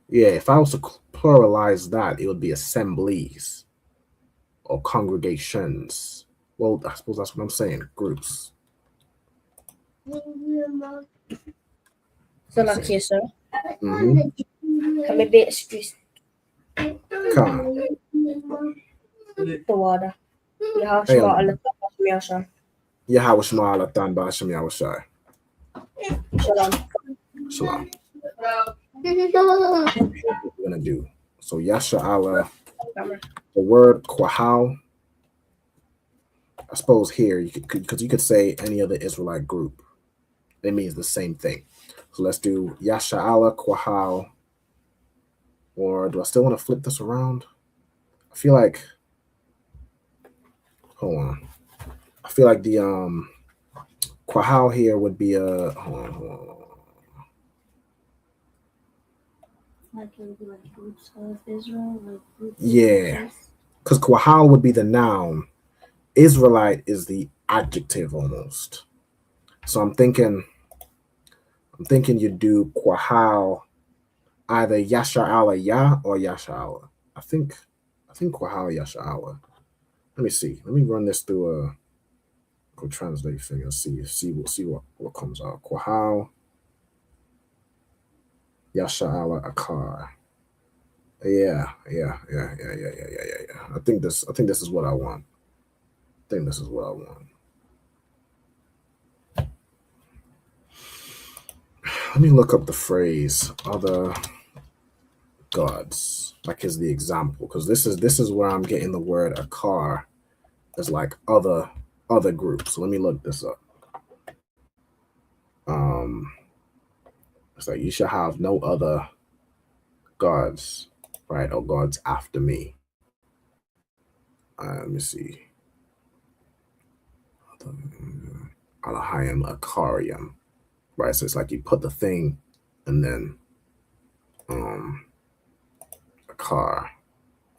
yeah, if I was to pluralize that, it would be assemblies or congregations. Well, I suppose that's what I'm saying, groups. So like here, sir. Mm-hmm. Can we be excused? Come. The water. Yeah, Hey, sir. Yahweh Shema Alatan Ba'ashem Yahweh Shai. Shalom. Shalom. What we're gonna do. So Yasha Allah, the word Quahal, I suppose here you could, because you could say any other Israelite group. It means the same thing. So let's do Yasha Allah Quahal. Or do I still want to flip this around? I feel like, hold on. I feel like the Quahal here would be a hold on. Like it would be like groups of Israel, like groups. Yeah, because Quahal would be the noun. Israelite is the adjective almost. So I'm thinking you do Quahal either Yasha Allah Ya or Yasha Allah. I think Quahal Yasha Allah. Let me see. Let me run this through a go translate thing and see what comes out. Quahal Yasha Allah Akar. Yeah. I think this is what I want. Let me look up the phrase other gods, like as the example, because this is where I'm getting the word akar as like other groups. So let me look this up. It's like you shall have no other gods, right? Or gods after me. Let me see. Alahayim Akarium. Right. So it's like you put the thing and then akar.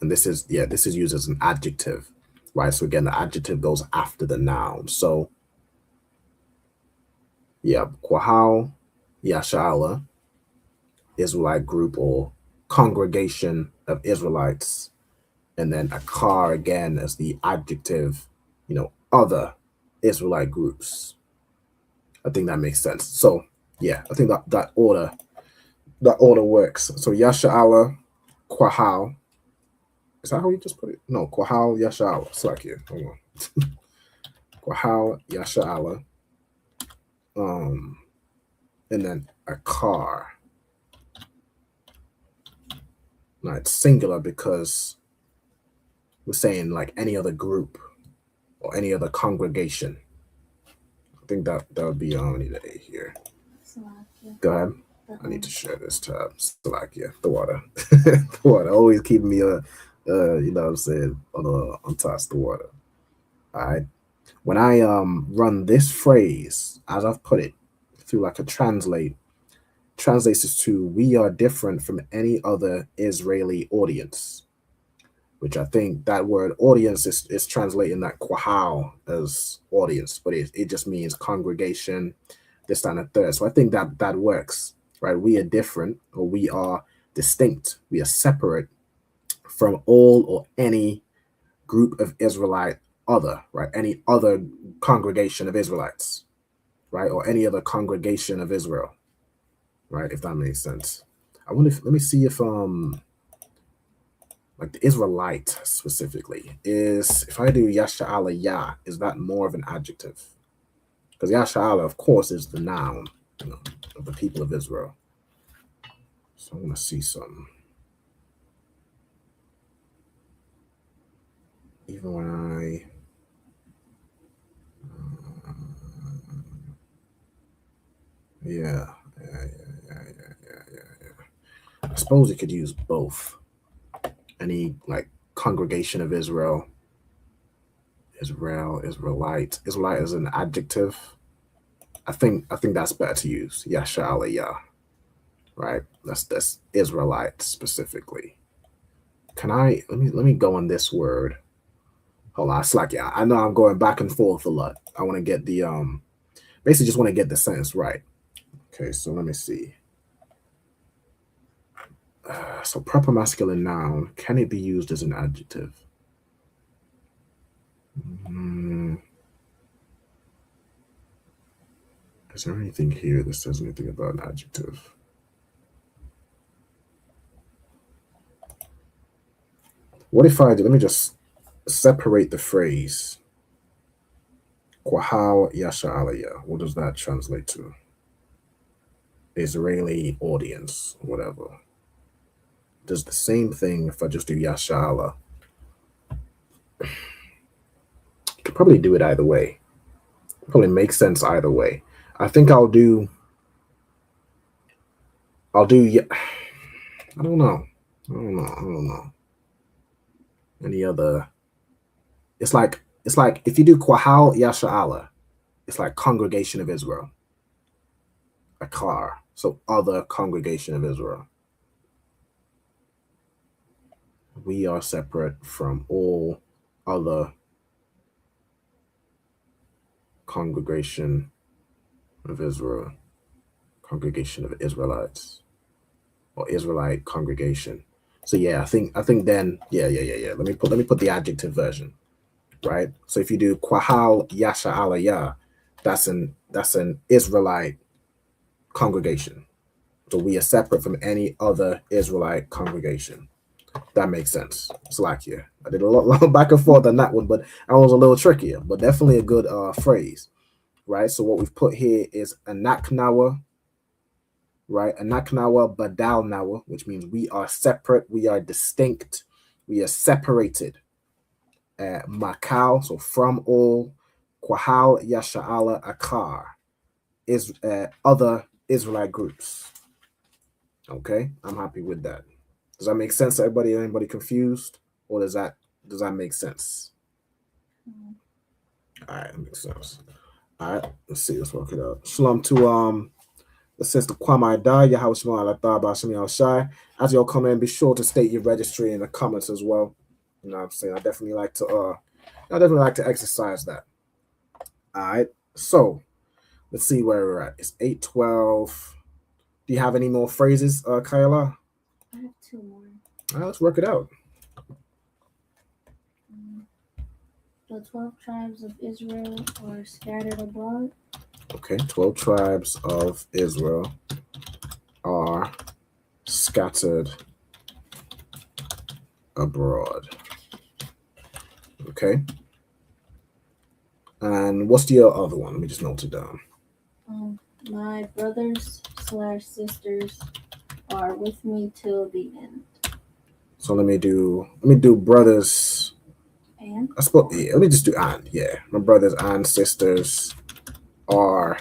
And this is used as an adjective. Right. So again, the adjective goes after the noun. So yeah, Quahal, Yashala, Israelite group or congregation of Israelites. And then akar again as the adjective, other Israelite groups. I think that makes sense. So yeah, I think that order works. So Yasha Allah, Quahal. Is that how you just put it? No, Quahal, Yasha Allah. It's like here. Hold on. Quahal, Yasha Allah. And then Akar. Now it's singular because we're saying like any other group or any other congregation. I think that would be I need an A here. Go ahead. I need to share this tab. Slovakia, the water. The water always keeping me you know what I'm saying, on task, the water. All right. when I run this phrase as I've put it through like a translates this to we are different from any other Israeli audience, which I think that word audience is translating that quahal as audience, but it just means congregation, this, that, and the third. So I think that works, right? We are different, or we are distinct. We are separate from all or any group of Israelite other, right? Any other congregation of Israelites, right? Or any other congregation of Israel, right? If that makes sense. I wonder if, let me see if like the Israelite specifically is, if I do Yasha'ala Yah, is that more of an adjective? Because Yasha'ala, of course, is the noun, you know, of the people of Israel. So I want to see some. Even when I yeah. I suppose it could use both. Any like congregation of Israel, Israelite is an adjective. I think that's better to use. Yasha'ala Yah. Right? That's Israelite specifically. Can I let me go on this word? Hold on, it's like, yeah, I know I'm going back and forth a lot. I want to get the basically just want to get the sentence right. Okay, so let me see. So proper masculine noun, can it be used as an adjective? Is there anything here that says anything about an adjective? What if I do, let me just separate the phrase Quahal Yasha'ala Yah. What does that translate to? Israeli audience, whatever. Does the same thing if I just do Yasha'ala. You could probably do it either way. Probably makes sense either way. I think I'll do I don't know. Any other? It's like if you do Quahal Yasha'ala, it's like congregation of Israel. Akar, so other congregation of Israel. We are separate from all other congregation of Israel, congregation of Israelites, or Israelite congregation. So yeah, I think then yeah. Let me put the adjective version, right? So if you do Quahal Yasha'ala Yah, that's an Israelite congregation. So we are separate from any other Israelite congregation. That makes sense. Slakia. I did a lot back and forth on that one, but that was a little trickier, but definitely a good phrase, right? So what we've put here is anaknawa, right? Anaknawa badalnawa, which means we are separate, we are distinct, we are separated. Makal, so from all, Quahal Yasha'ala Akar, is other Israelite groups. Okay, I'm happy with that. Does that make sense to everybody? Anybody confused? Or does that make sense? All right, that makes sense. All right, let's see, let's work it out. Shalom to the sister Kwame Da, Yahweh Shema Allah Bashim Yal Shai. As y'all come in, be sure to state your registry in the comments as well. You know what I'm saying? I definitely like to exercise that. All right, so let's see where we're at. It's 8:12. Do you have any more phrases, Kayla? I have 2 more. All right, let's work it out. The 12 tribes of Israel are scattered abroad. Okay, 12 tribes of Israel are scattered abroad. Okay. And what's the other one? Let me just note it down. My brothers/sisters are with me till the end. So let me do brothers. And? I suppose, yeah, let me just do and. Yeah, my brothers and sisters are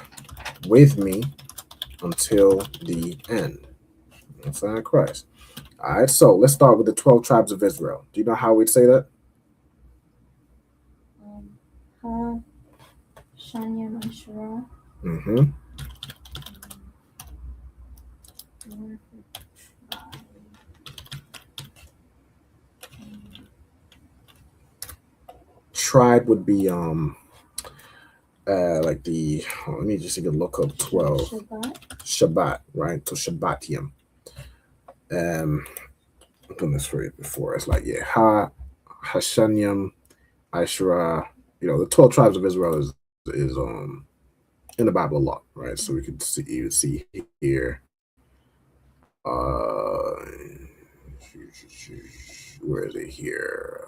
with me until the end. That's Christ. All right, so let's start with the 12 tribes of Israel. Do you know how we'd say that? Shanya Mashara. Mm-hmm. Tribe would be like the let me just take a look up 12. Shabbat, right? So Shabbatium. I've done this for you before. It's like Hashanium, Ashra, the 12 tribes of Israel is in the Bible a lot, right? So we could see here. Where is it here?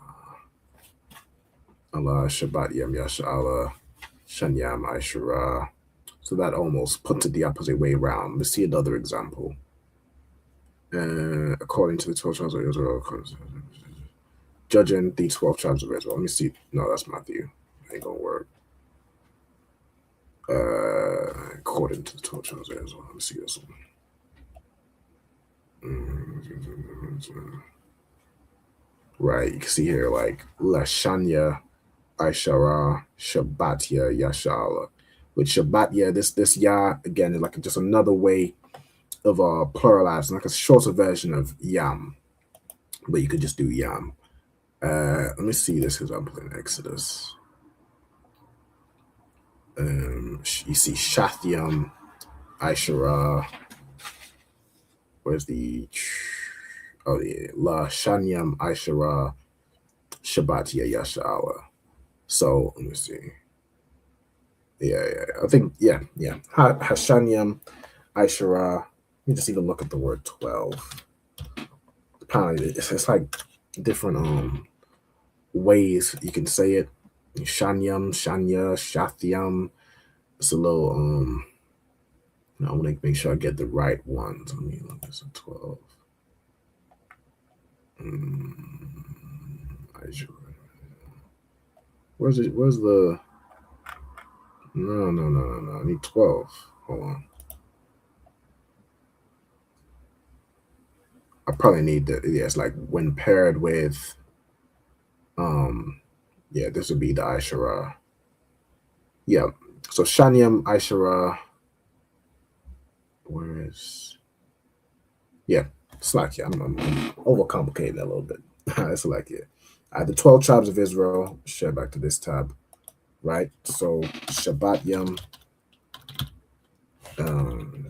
Allah, Shabbat Yam Yasha Allah, Shanyam Ashra. So that almost puts it the opposite way around. Let's see another example. According to the 12 tribes of Israel, judging the 12 tribes of Israel. Let me see. No, that's Matthew. Ain't gonna work. According to the 12 tribes of Israel. Let me see this one. Right, you can see here like Lashanya, Aishara, Shabbatya, Yashala. With Shabbatya, this Ya again is like just another way of pluralizing, like a shorter version of Yam, but you could just do Yam. Let me see this example in Exodus. You see Shathyam, Aishara. Where's the La Shanyam, Aishara, Shabbatya, Yashala. So let me see. I think Hashanyam, Aishara. Let me just even look at the word 12. Apparently, it's like different ways you can say it. Shanyam, Shanya, Shathyam. It's a little I want to make sure I get the right ones. Let me look at some 12. Where's it? Where's the? No. I need 12. Hold on. I probably need the. Yeah, it's like when paired with. This would be the Aishara. Yeah. So Shanyam, Aishara. Where is? Yeah, it's like I'm overcomplicating a little bit. It's like the 12 tribes of Israel. Share back to this tab, right? So Shabbat Yom.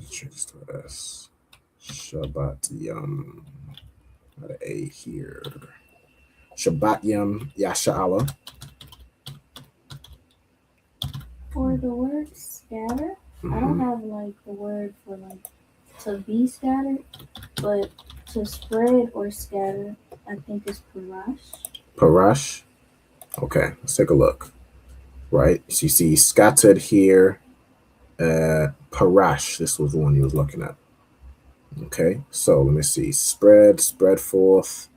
Change to S. Shabbat Yom. Got an A here. Shabbat Yom Yasha'Allah. For the word scatter, I don't have like the word for like to be scattered, but to spread or scatter, I think is parash. Parash. Okay, let's take a look. Right, so you see scattered here. Parash. This was the one you was looking at. Okay, so let me see. Spread forth.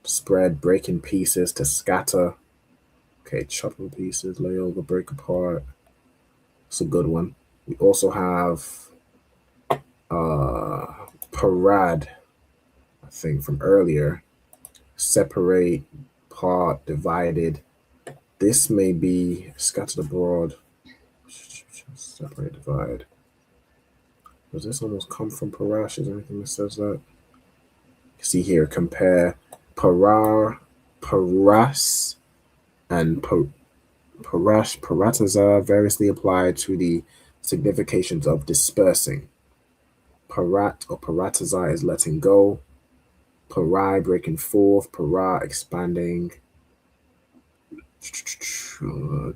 Spread, break in pieces, to scatter. Okay, chop in pieces, lay over, break apart. It's a good one. We also have parad, I think from earlier. Separate, part, divided. This may be scattered abroad. Separate, divide. Does this almost come from parash? Is there anything that says that? See here, compare parar, paras, and parash, parataza variously applied to the significations of dispersing. Parat or parataza is letting go. Parai, breaking forth. Para, expanding.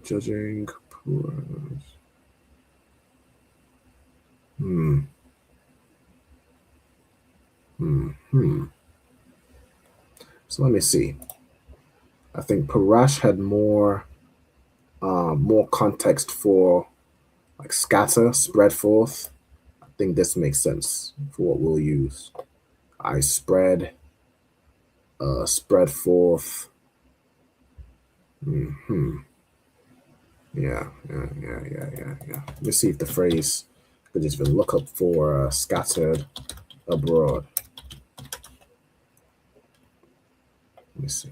Judging. So let me see. I think parash had more context for like scatter, spread forth. I think this makes sense for what we'll use. I spread forth. Yeah. Let's see if the phrase could just even look up for scattered abroad. Let me see.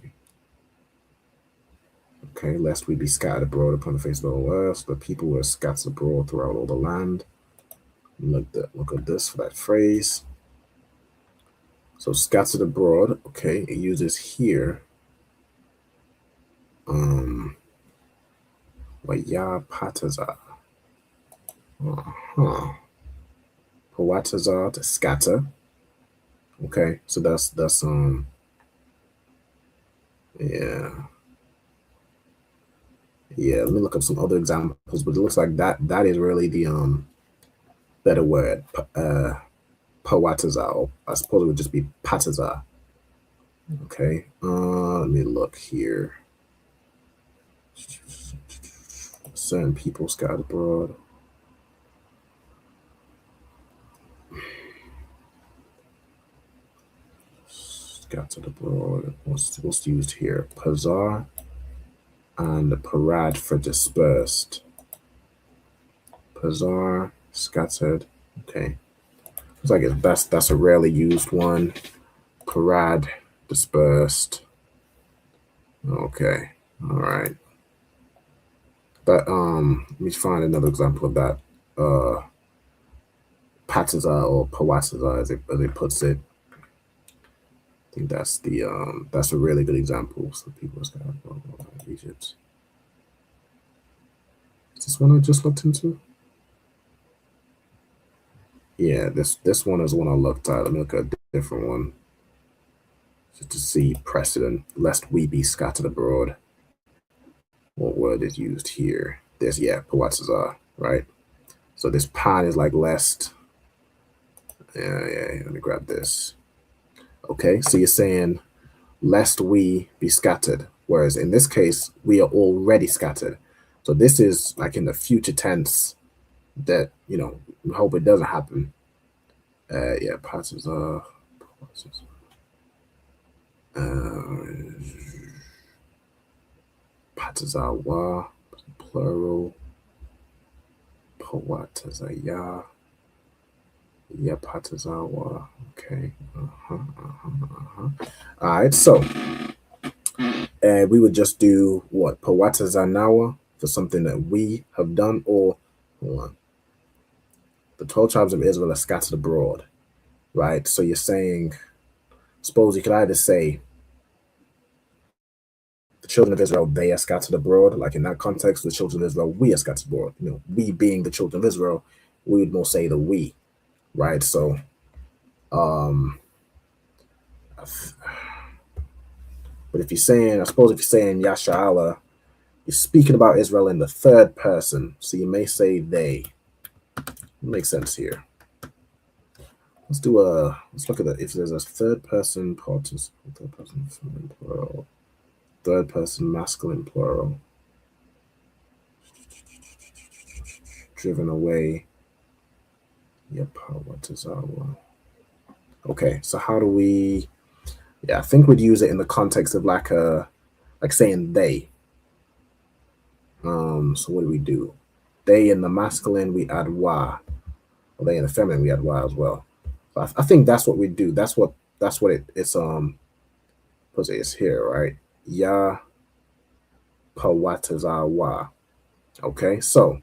Okay, lest we be scattered abroad upon the face of the whole earth. The people were scattered abroad throughout all the land. Look at this for that phrase. So scattered abroad, okay, it uses here. Waya pataza. Pawataza to scatter. Okay, so that's yeah. Let me look up some other examples, but it looks like that is really the better word. Pawataza, or I suppose it would just be pataza. Okay, let me look here. Certain people scattered abroad. Scattered abroad. What's used here? Pazar and parad for dispersed. Pazar, scattered. Okay. Looks like that's a rarely used one. Parad, dispersed. Okay. All right. But let me find another example of that. Pataza or Pawataza as it puts it. I think that's a really good example. So people scattered Egypt. Is this one I just looked into? Yeah, this one is the one I looked at. Let me look at a different one. Just to see precedent. Lest we be scattered abroad. What word is used here? There's Pawataza, right? So this pan is like lest. Yeah, let me grab this. Okay, so you're saying lest we be scattered. Whereas in this case, we are already scattered. So this is like in the future tense that, we hope it doesn't happen. Pataza. Patazawa, plural. Pawatazaya. Patazawa. Okay. All right, so we would just do what? Pawatazanawa for something that we have done, or hold on. The 12 tribes of Israel are scattered abroad, right? So you're saying, suppose you could either say the children of Israel, they are scattered abroad, like in that context, the children of Israel, we are scattered abroad. We being the children of Israel, we would more say the we, right? So, but if you're saying, I suppose if you're saying Yasha'Allah, you're speaking about Israel in the third person, so you may say they. It makes sense here. Let's look at if there's a third person participle, third person feminine plural, third person masculine plural, driven away. What is our one? Okay, so how do we? I think we'd use it in the context of like saying they. So what do we do? They in the masculine we add wa, or they in the feminine we add wa as well. So I think that's what we do. That's what it's it's here, right? Ya pawatazawa. Okay, so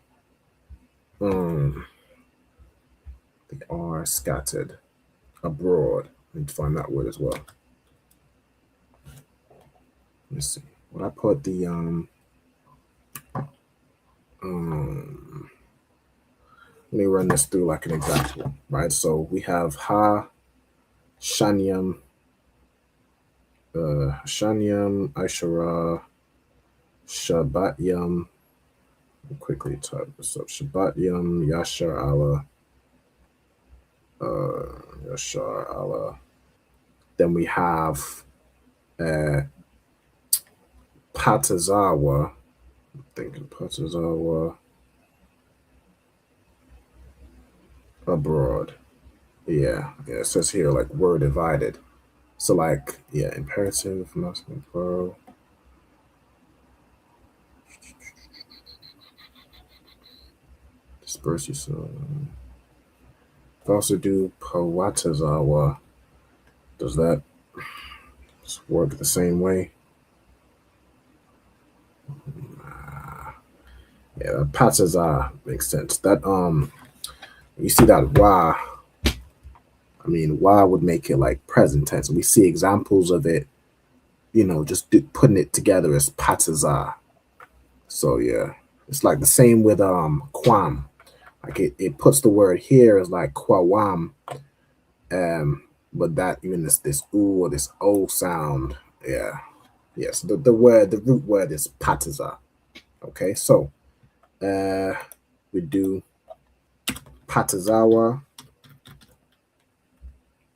they are scattered abroad. I need to find that word as well. Let's see. When I put the let me run this through like an example, right? So we have ha, shanyam, aishara, shabatyam. I'll quickly type this up. Shabatyam, yashar Allah. Then we have Patazawa. I'm thinking Patazawa abroad. Yeah, it says here like word divided. So like, imperative, masculine, plural. Disperse yourself. If I also do Pawatazawa, does that work the same way? Yeah, that Patazar makes sense. That you see that why. I mean, why would make it like present tense? We see examples of it, just putting it together as Patazar. So yeah, it's like the same with Quam. Like it puts the word here as like Quawam, but that even this oo or this o sound, yeah. Yes, the root word is Patazar. Okay, so we do Patazawa,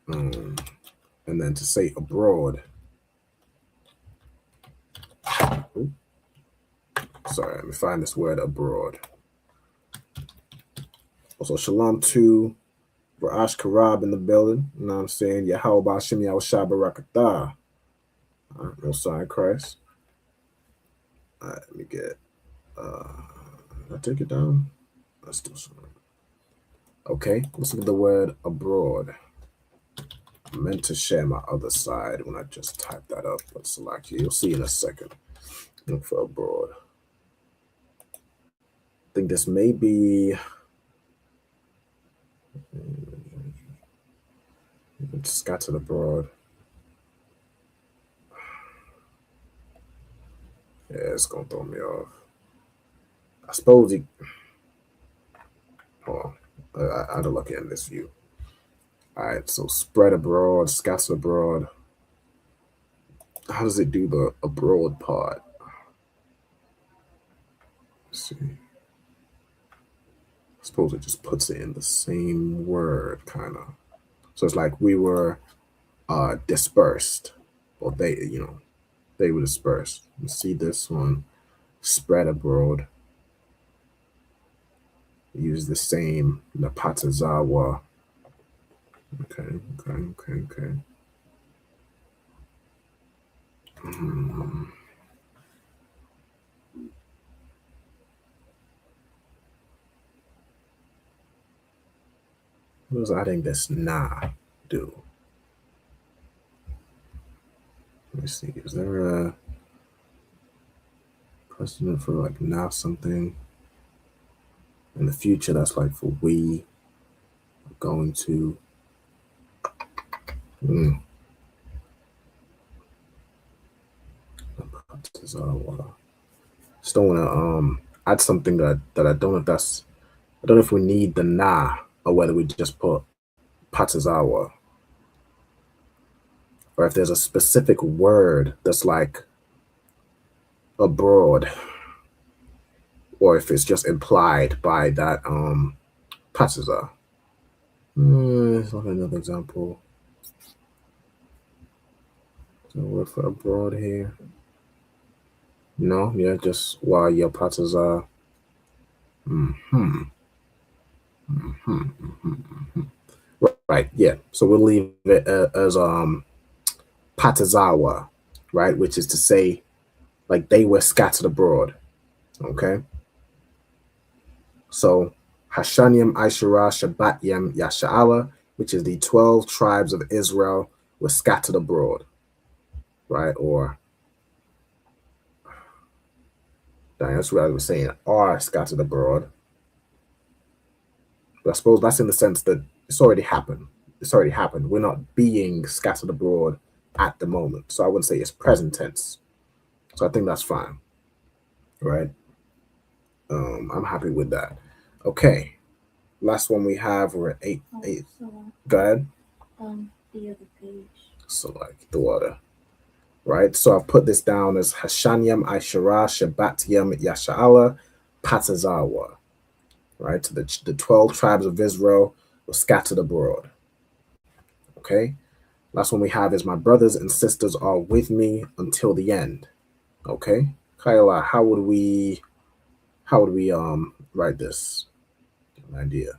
and then to say abroad. Ooh. Sorry, let me find this word abroad. Also, shalom to Ra'ash Karab in the building. You know what I'm saying? Yahweh Hashem Yahweh Barakatah. All right, no sign Christ. All right, let me get. Did I take it down? Let's do something. Okay, let's look at the word abroad. I meant to share my other side when I just typed that up, but select you. You'll see in a second. Look for abroad. I think this may be. Scattered abroad. Yeah, it's gonna throw me off. I suppose he. Hold on. I had to look in this view. All right, so spread abroad, scattered abroad. How does it do the abroad part? Let's see. I suppose it just puts it in the same word, kind of. So it's like we were dispersed, or they were dispersed. You see this one, spread abroad. Use the same Napatazawa. Okay. What does adding this na do? Let me see. Is there a precedent for like now something in the future that's like for we are going to? Just don't want to add something that I don't know if that's. I don't know if we need the na or whether we just put Patazawa, or if there's a specific word that's like abroad, or if it's just implied by that Pataza. Let's look at another example. Is there a word for abroad here? No, yeah, just while your Pataza. Right, yeah. So we'll leave it as Patazawa, right? Which is to say, like they were scattered abroad. Okay. So Hashanyam, Aishara, Shabbatyam, Yasha'ala, which is the 12 tribes of Israel, were scattered abroad. Right? Or that's what I was saying, are scattered abroad. But I suppose that's in the sense that it's already happened. It's already happened. We're not being scattered abroad at the moment. So I wouldn't say it's present tense. So I think that's fine. Right? I'm happy with that. Okay. Last one we have, we're at 8. Go ahead. The other page. Select the water. Right? So I've put this down as Hashanyam, Aishara, Shabbatyam, Yasha'ala, Patazawa. Right? So the 12 tribes of Israel were scattered abroad. Okay? Last one we have is my brothers and sisters are with me until the end. Okay? Kyla, how would we write this? An idea.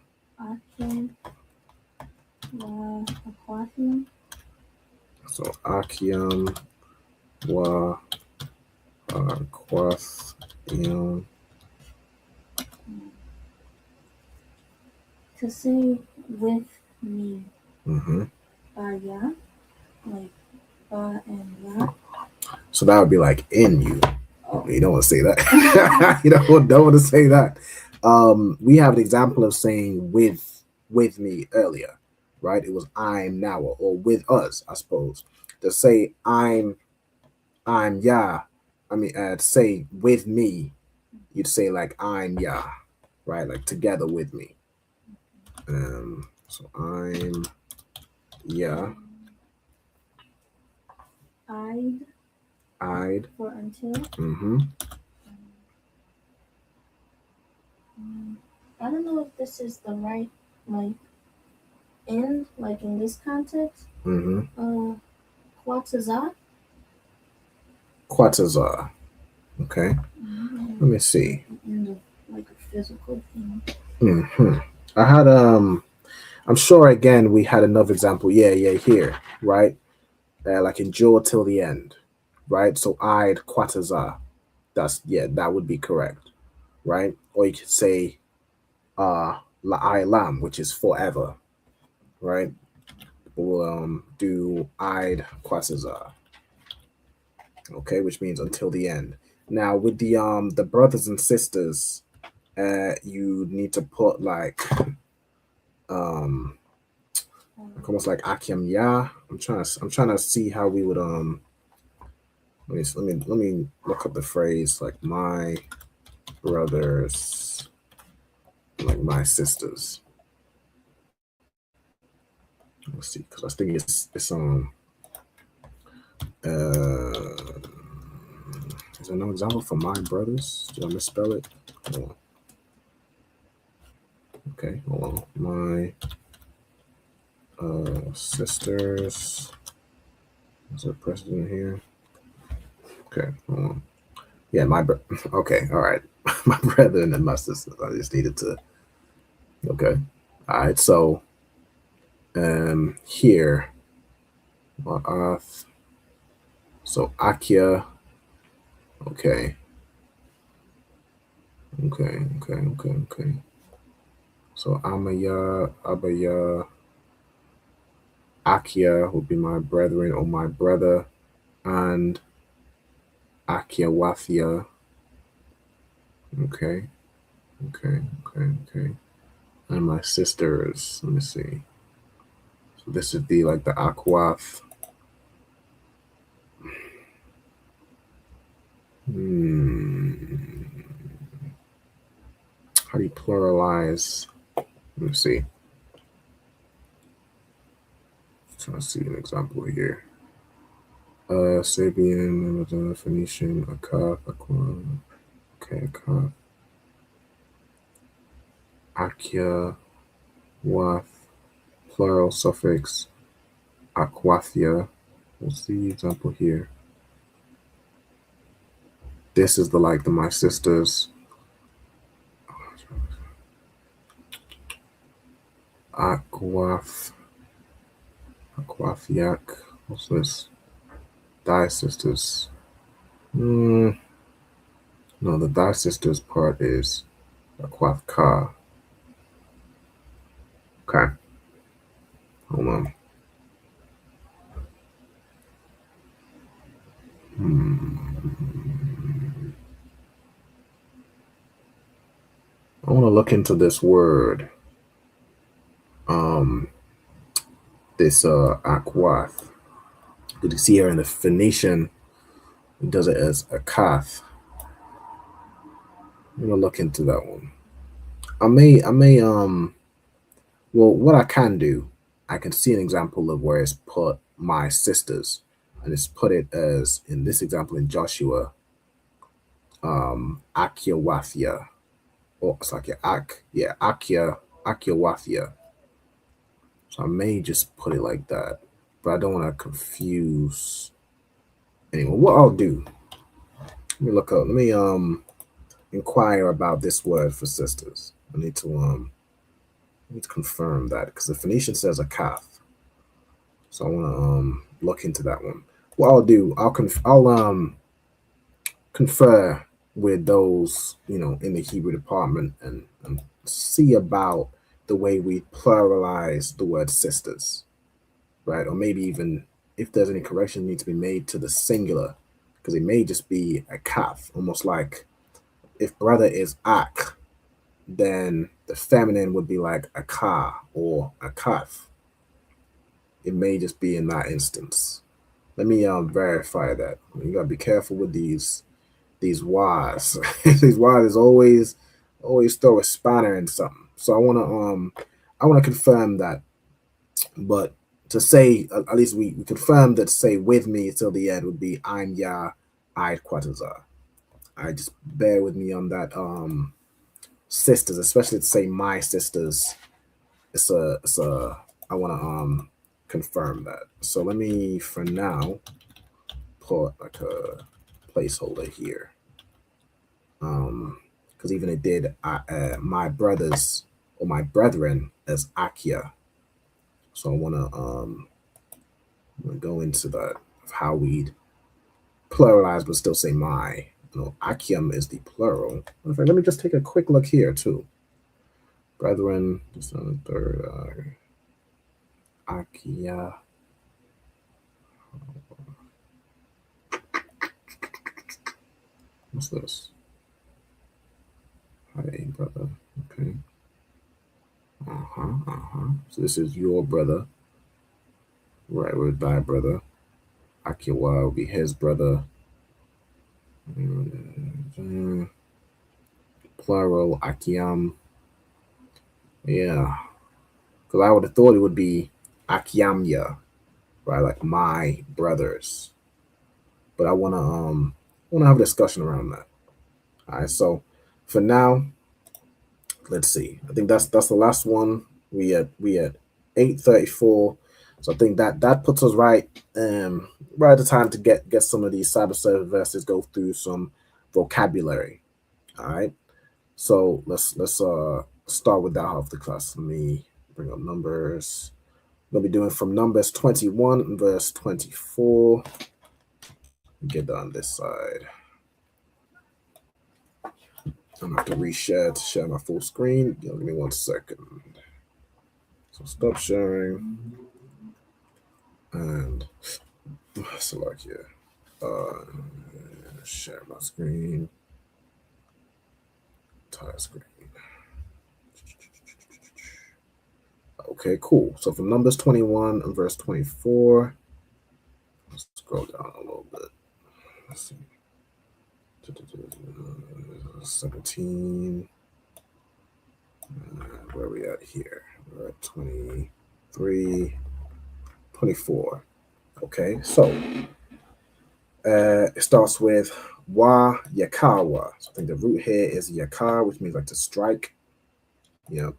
So Akim wa Aquathium. To say with me. Yeah, like and yeah. So that would be like in you. You don't want to say that. You don't want to say that. We have an example of saying with me earlier, right? It was I'm now, or with us, I suppose. To say I'm yeah. I mean, to say with me, you'd say like I'm yeah, right? Like together with me. So I'm yeah. I'd for until. Mm-hmm. I don't know if this is the right like end, like in this context. Mm-hmm. Quatazar. Quatazar. Okay. Let me see. End of like a physical thing. Mm-hmm. I had I'm sure again we had another example. Yeah, here, right? Like endure till the end, right? So I'd Quatazar. That would be correct, right? Or you could say La Lam, which is forever, right? We'll do I'd Quatazar. Okay, which means until the end. Now with the brothers and sisters, you need to put like almost like Akim Ya. I'm trying to see how we would let me look up the phrase like my brothers, like my sisters. Let's see, because I think it's is there no example for my brothers? Did I misspell it? Hold on. Okay, hold on. My sisters. Is there a precedent here? Okay, hold on. Yeah, okay, all right. My brethren and my sisters. I just needed to. Okay, all right. So, here, so Akia. Okay. Okay. So Amaya, Abaya, Akia would be my brethren or my brother, and Akia Wafia. Okay. And my sisters. Let me see. So this would be like the Aquath. How do you pluralize? Let me see. Trying to see an example here. Sabian, Phoenician, Akath, Aqua. Okay, Akath. Akia, Wath, plural suffix, Aquathia. What's the example here? This is the my sisters. Aquath, Aquathiac. What's this? Thy sisters. No, the thy sisters part is Aquathka. Okay. Hold on. I want to look into this word. This Aquath. Did you see here in the Phoenician? It does it as Akath. I'm gonna look into that one. I may well, what I can do, I can see an example of where it's put my sisters, and it's put it as in this example in Joshua, Akiawafia, or it's like Akiawafia. So I may just put it like that, but I don't want to confuse. Anyway, what I'll do, let me look up. Let me inquire about this word for sisters. I need to confirm that because the Phoenician says a calf, so I want to look into that one. What I'll do, I'll confer with those in the Hebrew department and see about the way we pluralize the word sisters, right? Or maybe even if there's any correction need to be made to the singular, because it may just be a kaf, almost like if brother is ak, then the feminine would be like a ka or a kaf. It may just be in that instance. Let me verify that. You gotta be careful with these Ys. These Ys always throw a spanner in something. So I wanna confirm that. But to say at least we confirmed that to say with me till the end would be I'm ya I'd Quataza. I just bear with me on that sisters, especially to say my sisters. It's a I wanna confirm that. So let me for now put like a placeholder here. Because even it did my brothers or my brethren as Akia. So I wanna go into that of how we'd pluralize but still say my. Akium is the plural. In fact, let me just take a quick look here too. Brethren, just on the third Akia. What's this? Hi, brother. Okay. So this is your brother. Right, with thy brother. Akiwa will be his brother. Plural, Akiam. Yeah. Because I would have thought it would be Akiamya, right? Like my brothers. But I wanna have a discussion around that. All right, so for now, let's see. I think that's the last one. We at 8:34. So I think that puts us right at the time to get some of these cyber service verses, go through some vocabulary. All right. So let's start with that half the class. Let me bring up numbers. We'll be doing from Numbers 21 and verse 24. Get that on this side. I'm gonna have to reshare to share my full screen. Give me 1 second. So stop sharing and select here. Share my screen. Entire screen. Okay, cool. So from Numbers 21 and verse 24, let's scroll down a little bit. Let's see. 17. Where are we at here? We're at 23, 24. Okay, so it starts with wa yakawa. So I think the root here is yakar, which means like to strike. Yeah.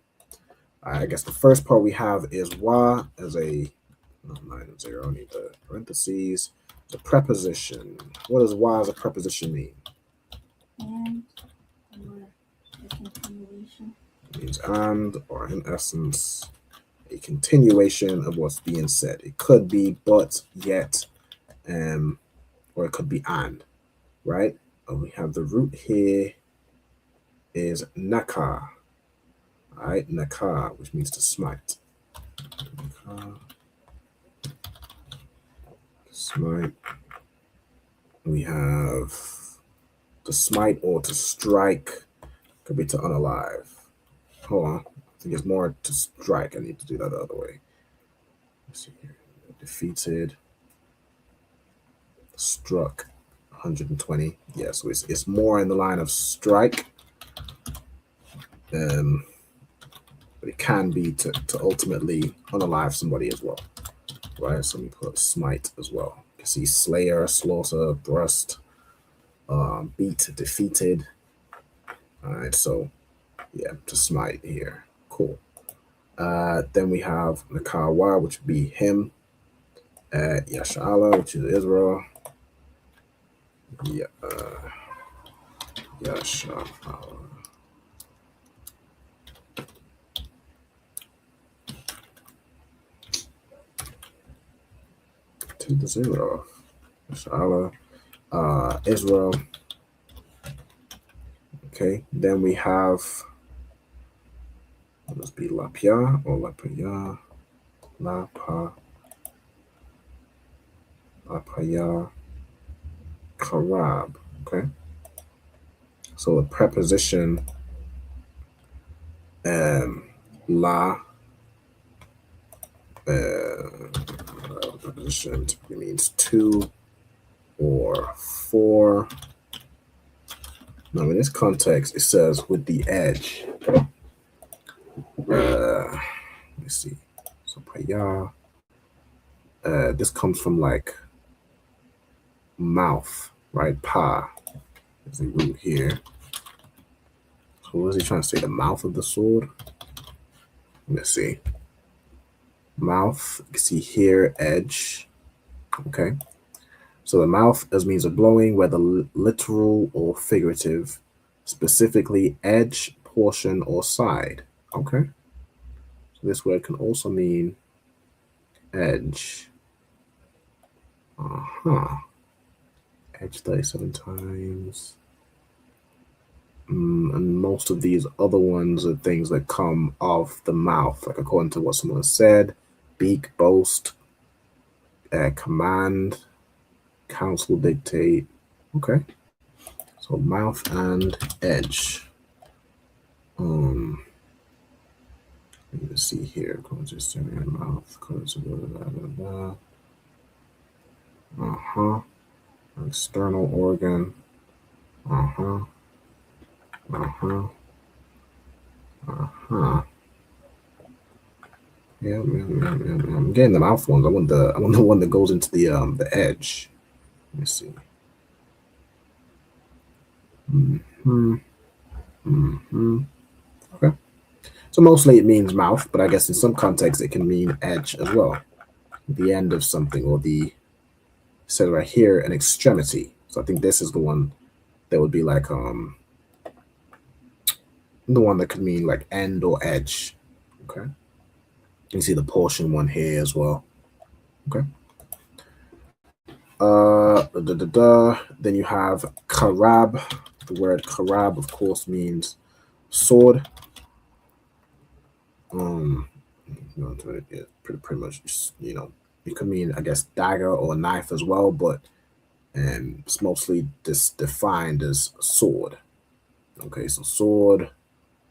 I guess the first part we have is wa as a 9 and 0. I need the parentheses. The preposition. What does wa as a preposition mean? And or a continuation. It means and, or in essence, a continuation of what's being said. It could be but, yet, or it could be and, right? And we have the root here is naka. All right, naka, which means to smite. Naka, smite. We have to smite or to strike. Could be to unalive. Hold on. I think it's more to strike. I need to do that the other way. Let's see here. Defeated. Struck. 120. Yeah, so it's more in the line of strike. But it can be to ultimately unalive somebody as well. Right? So we put smite as well. You can see slayer, slaughter, thrust, beat, defeated. All right, so yeah, to smite here. Cool. Then we have Nakawa, which would be him. Yashala, which is Israel. Yeah, Yashala. 2-0. Yashala. Israel. Okay, then we have, it must be Lapia or Lapaya. Lapaya. Karab. Okay. So the preposition la preposition typically means to or for. Now in this context, it says with the edge. Let me see. So paya. This comes from like mouth, right? Pa is the root here. So what is he trying to say? The mouth of the sword? Let's see. Mouth, you can see here, edge. Okay. So the mouth as means of blowing, whether literal or figurative, specifically edge, portion, or side. Okay. So this word can also mean edge. Edge 37 times. And most of these other ones are things that come off the mouth, like according to what someone said, beak, boast, command, counsel, dictate. Okay. So mouth and edge. Let me see here. Mouth. External organ. Yeah. I'm getting the mouth ones. I want the one that goes into the edge. Let me see. Okay. So mostly it means mouth, but I guess in some contexts it can mean edge as well. The end of something, or the said right here, an extremity. So I think this is the one that would be like the one that could mean like end or edge. Okay. You can see the portion one here as well. Okay. Then you have karab. The word karab, of course, means sword. Pretty much, it could mean, I guess, dagger or knife as well, but it's mostly defined as sword. Okay, so sword,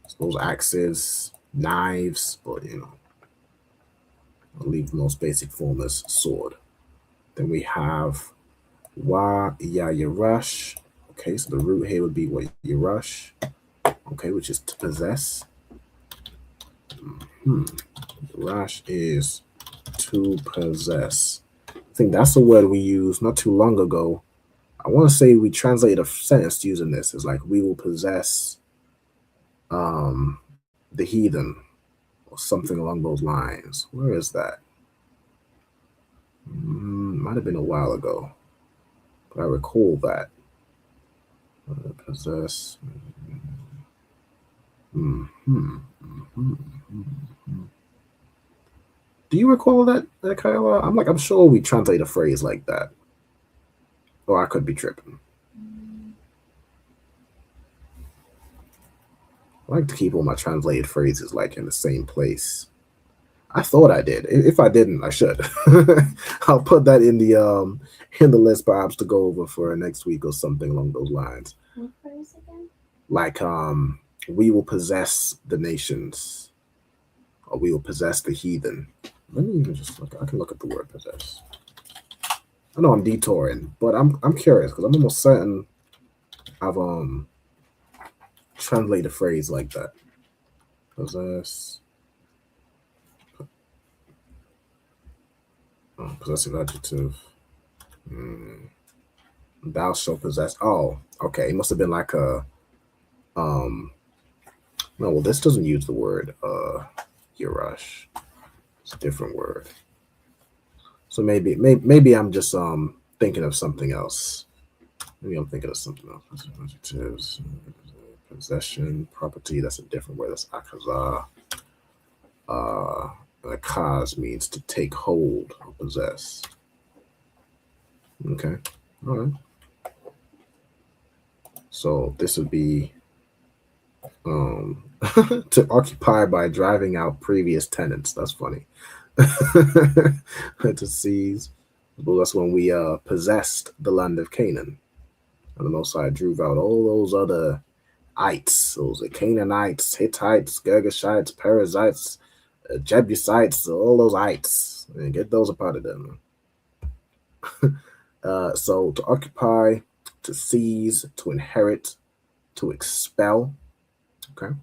I suppose axes, knives, but I'll leave the most basic form as sword. Then we have wa ya yarash. Okay, so the root here would be what yarash. Okay, which is to possess. Yarash is to possess. I think that's a word we used not too long ago. I want to say we translated a sentence using this. It's like, we will possess the heathen, or something along those lines. Where is that? Might have been a while ago, but I recall that. Possess. Do you recall that, Kyle? I'm sure we translate a phrase like that. Or I could be tripping. I like to keep all my translated phrases like in the same place. I thought I did. If I didn't, I should. I'll put that in the list perhaps to go over for next week or something along those lines. What phrase again? Like we will possess the nations, or we will possess the heathen. Let me even just look. I can look at the word possess. I know I'm detouring, but I'm curious because I'm almost certain I've translated a phrase like that. Possess. Possessive adjective. Thou shalt possess. Oh, okay. It must have been like a no, well, this doesn't use the word Yarash. It's a different word. So maybe I'm just thinking of something else. Maybe I'm thinking of something else. Adjectives, possession, property, that's a different word. That's akazah. Akaz means to take hold or possess. Okay. All right. So this would be to occupy by driving out previous tenants. That's funny. To seize. Well, that's when we possessed the land of Canaan. And the Most High drove out all those other ites, those Canaanites, Hittites, Girgashites, Perizzites, Jebusites, all those ites. And get those up out of them. So to occupy, to seize, to inherit, to expel, okay,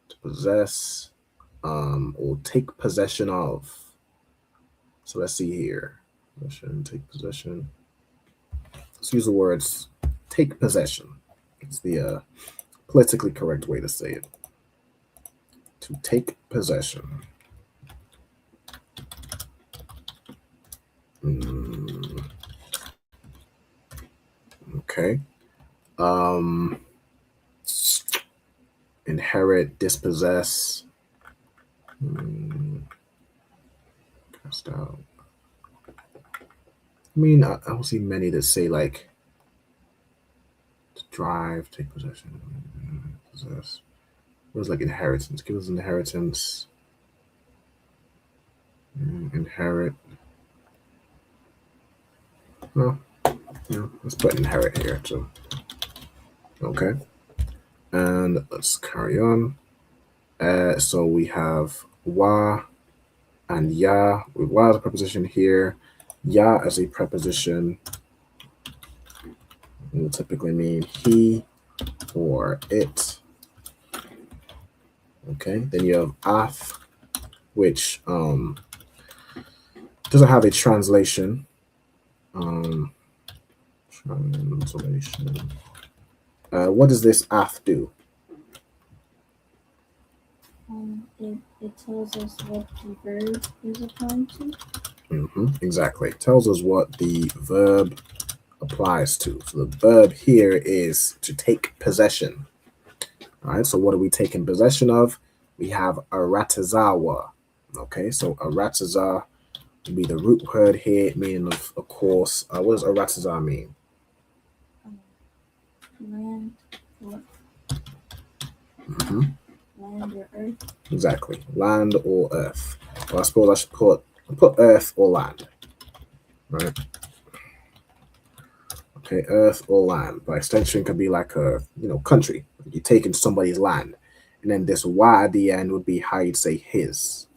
to possess, or take possession of. So let's see here. Possession, take possession. Let's use the words take possession. It's the politically correct way to say it. To take possession. Okay. Inherit, dispossess. Cast out. I mean, I don't see many that say like to drive, take possession, possess. What is like inheritance? Give us an inheritance. Inherit. Well, yeah, let's put inherit here too. Okay. And let's carry on. So we have wa and ya. With wa as a preposition here, ya as a preposition will typically mean he or it. Okay. Then you have ath, which doesn't have a translation. Translation. What does this ath do? It tells us what the verb is applying to. Exactly. It tells us what the verb applies to. So the verb here is to take possession. All right. So what are we taking possession of? We have aratazawa. Okay. So arataza would be the root word here, meaning of course. What does arataza mean? Land or land or earth. Exactly, land or earth. Well, I suppose I should put earth or land, right? Okay, earth or land. By extension, could be like a country. You're taking somebody's land, and then this y at the end would be how you'd say his,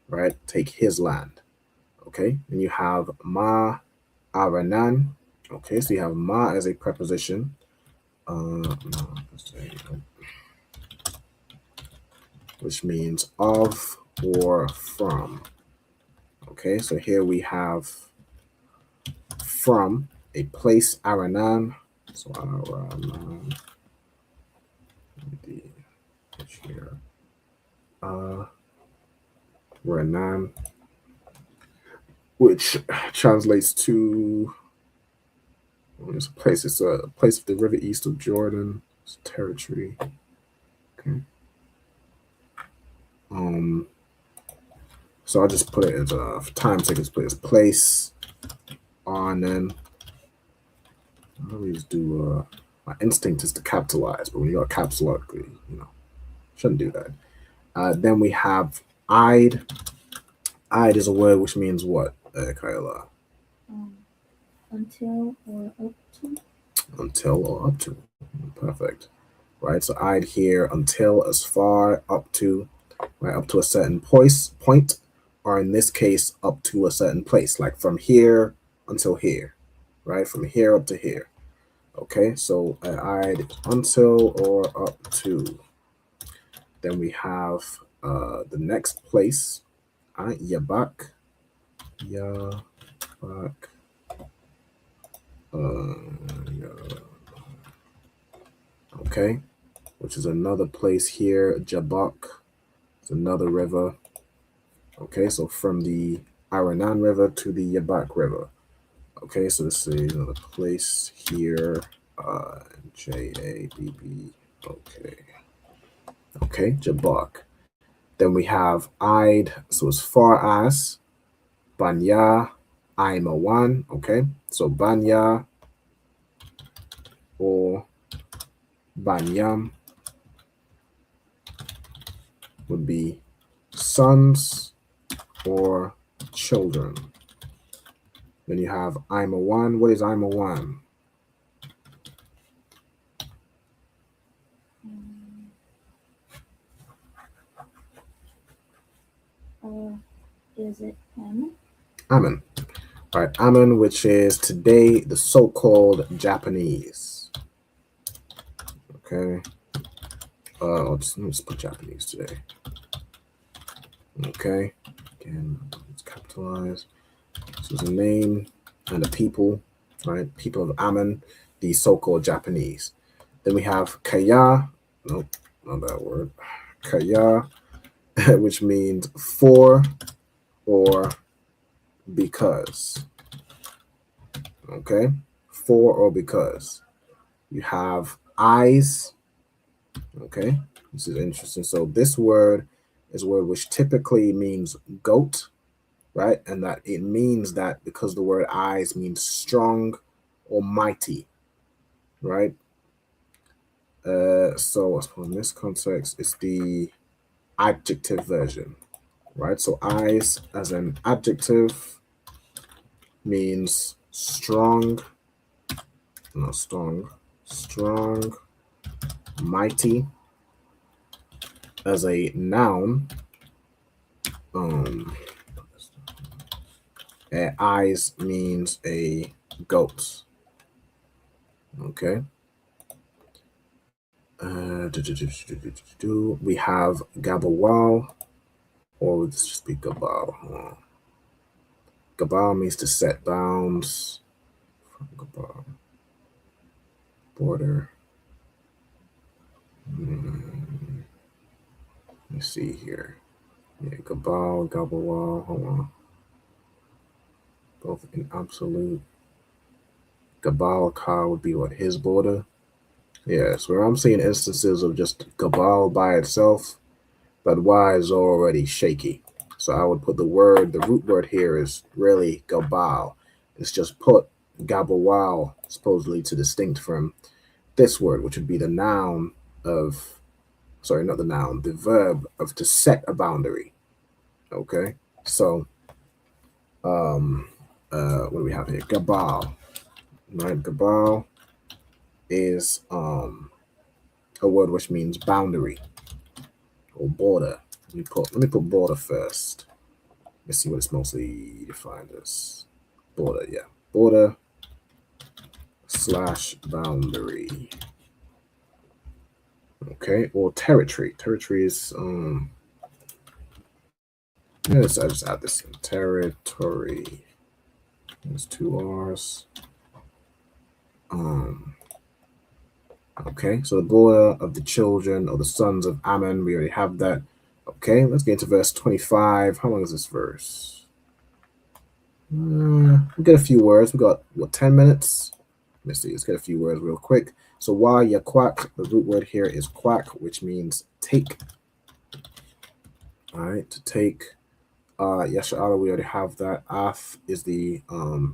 right? Take his land. Okay, and you have ma aranan. Okay, so you have ma as a preposition. Which means of or from. Okay, so here we have from, a place, aranan. So aranan. Here. Ranan, which translates to it's a place. It's a place of the river east of Jordan. It's a territory. Okay. So I'll just put it as for time's sake, let's put it as place on. Then I always do. My instinct is to capitalize, but when you got caps lock, shouldn't do that. Then we have I'd. I'd is a word which means what, Kyla? Until or up to. Until or up to. Perfect. Right. So I'd here until, as far, up to, right, up to a certain point, or in this case, up to a certain place, like from here until here, right? From here up to here. Okay. So I'd until or up to. Then we have the next place. Yabak. Yabak. Okay, which is another place here. Jabak. It's another river. Okay, so from the Aranan River to the Yabak River. Okay, so this is another place here. Jabb. Okay. Okay, Jabak. Then we have I'd, so as far as Banya, Aimawan. Okay, so Banya or Banyam would be sons or children. Then you have Aimawan. What is Aimawan? Is it Ammon? Ammon. All right, Ammon, which is today the so-called Japanese. Okay. Let me just put Japanese today. Okay. Again, it's capitalized. So it's a name and a people, right? People of Ammon, the so-called Japanese. Then we have Kaya. Nope, not that word. Kaya, which means for or because. Okay, for or because. You have eyes. Okay, this is interesting. So this word is a word which typically means goat, right? And that it means that because the word eyes means strong or mighty, right? So in this context, it's the adjective version, right? So eyes as an adjective means strong, not strong, strong, mighty. As a noun, eyes means a goat. Okay. We have Gabawal, or let's just be Gabal. Gabal means to set bounds. Gabal. Border. Let me see here. Yeah, Gabal, Gabawal. Hold on. Both in absolute. Gabal Ka would be what, his border? Yes, where I'm seeing instances of just Gabal by itself, but Y is already shaky. So I would put the root word here is really Gabal. It's just put Gabawal supposedly to distinct from this word, which would be the noun of, sorry, not the noun, the verb of to set a boundary. Okay, so what do we have here? Gabal, right? Gabal is a word which means boundary or border. Let me put border first. Let's see what it's mostly defined as. Border, yeah. Border / boundary. Okay, or territory. Territory is yes, I just add this in. Territory. There's 2 R's. Okay, so the border of the children or the sons of Ammon, we already have that. Okay, let's get into verse 25. How long is this verse? We'll get a few words. We got, what, 10 minutes? Let's see, let's get a few words real quick. So while ya quack, the root word here is quack, which means take. All right, to take. Yasha'ala, we already have that. Af is the,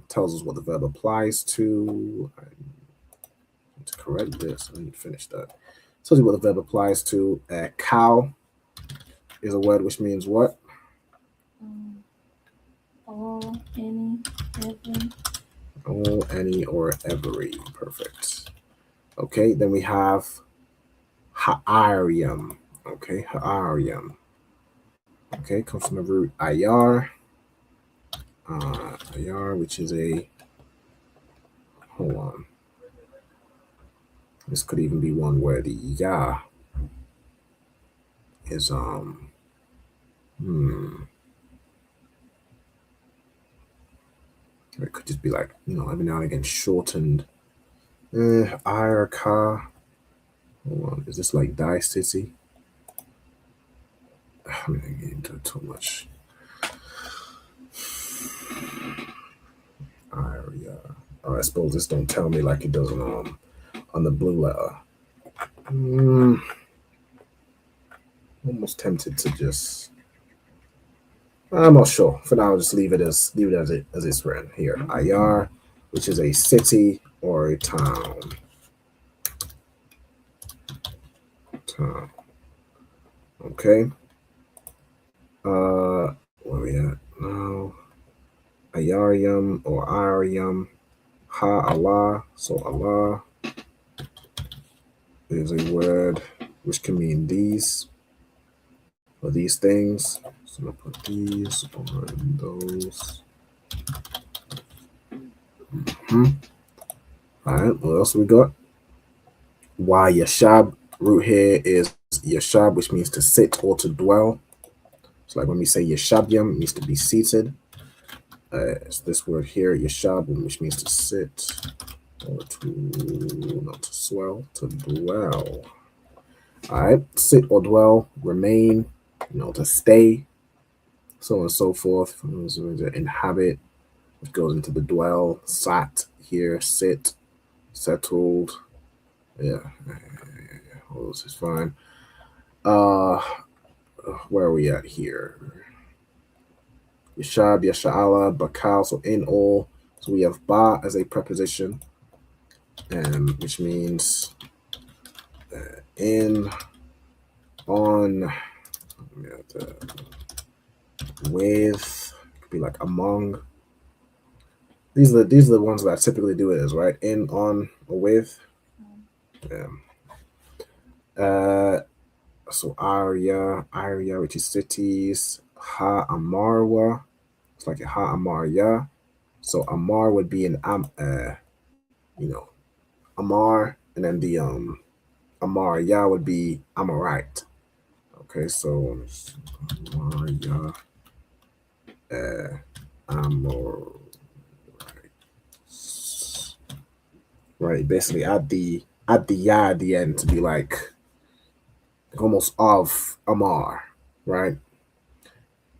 tells us what the verb applies to. I need to correct this. I need to finish that. Tells you what the verb applies to. Cow is a word which means what? All, any, every. All, any, or every. Perfect. Okay, then we have ha'arium. Okay, ha'arium. Okay, comes from the root ayar. Ayar, which is a, hold on. This could even be one where the ya is it could just be like, every now and again shortened. Ayarka. Hold on, is this like Die City? I'm not getting into it too much. Aria. I suppose this don't tell me like it does on the blue letter. Almost tempted to just. I'm not sure. For now, I'll just leave it as it's written here. Ayar, which is a city or a town. Okay. Where we at now? Ayarium or Arium. Ha Allah. So Allah is a word which can mean these or these things. So I'm gonna put these on those. All right, what else we got? Why Yashab root here is Yashab, which means to sit or to dwell. It's like when we say Yashabyam, it means to be seated. It's this word here, Yashab, which means to sit or to, not to swell, to dwell. All right, sit or dwell, remain, to stay, so on and so forth. To inhabit, which goes into the dwell, sat here, sit, settled. Yeah, all this is fine. Where are we at here? Yashab, Yasha'ala, Bakal, so in all. So we have ba as a preposition, which means in, on, with, could be like among. These are the ones that I typically do it as, right? In, on, or with. So Arya, which is cities. Ha Amarwa. It's like a Ha Amarya. So Amar would be an Amar, and then the Amarya would be Amorite. Okay, so Amarya, Amor. Right, basically add the ya at the end to be like almost of Amar, right?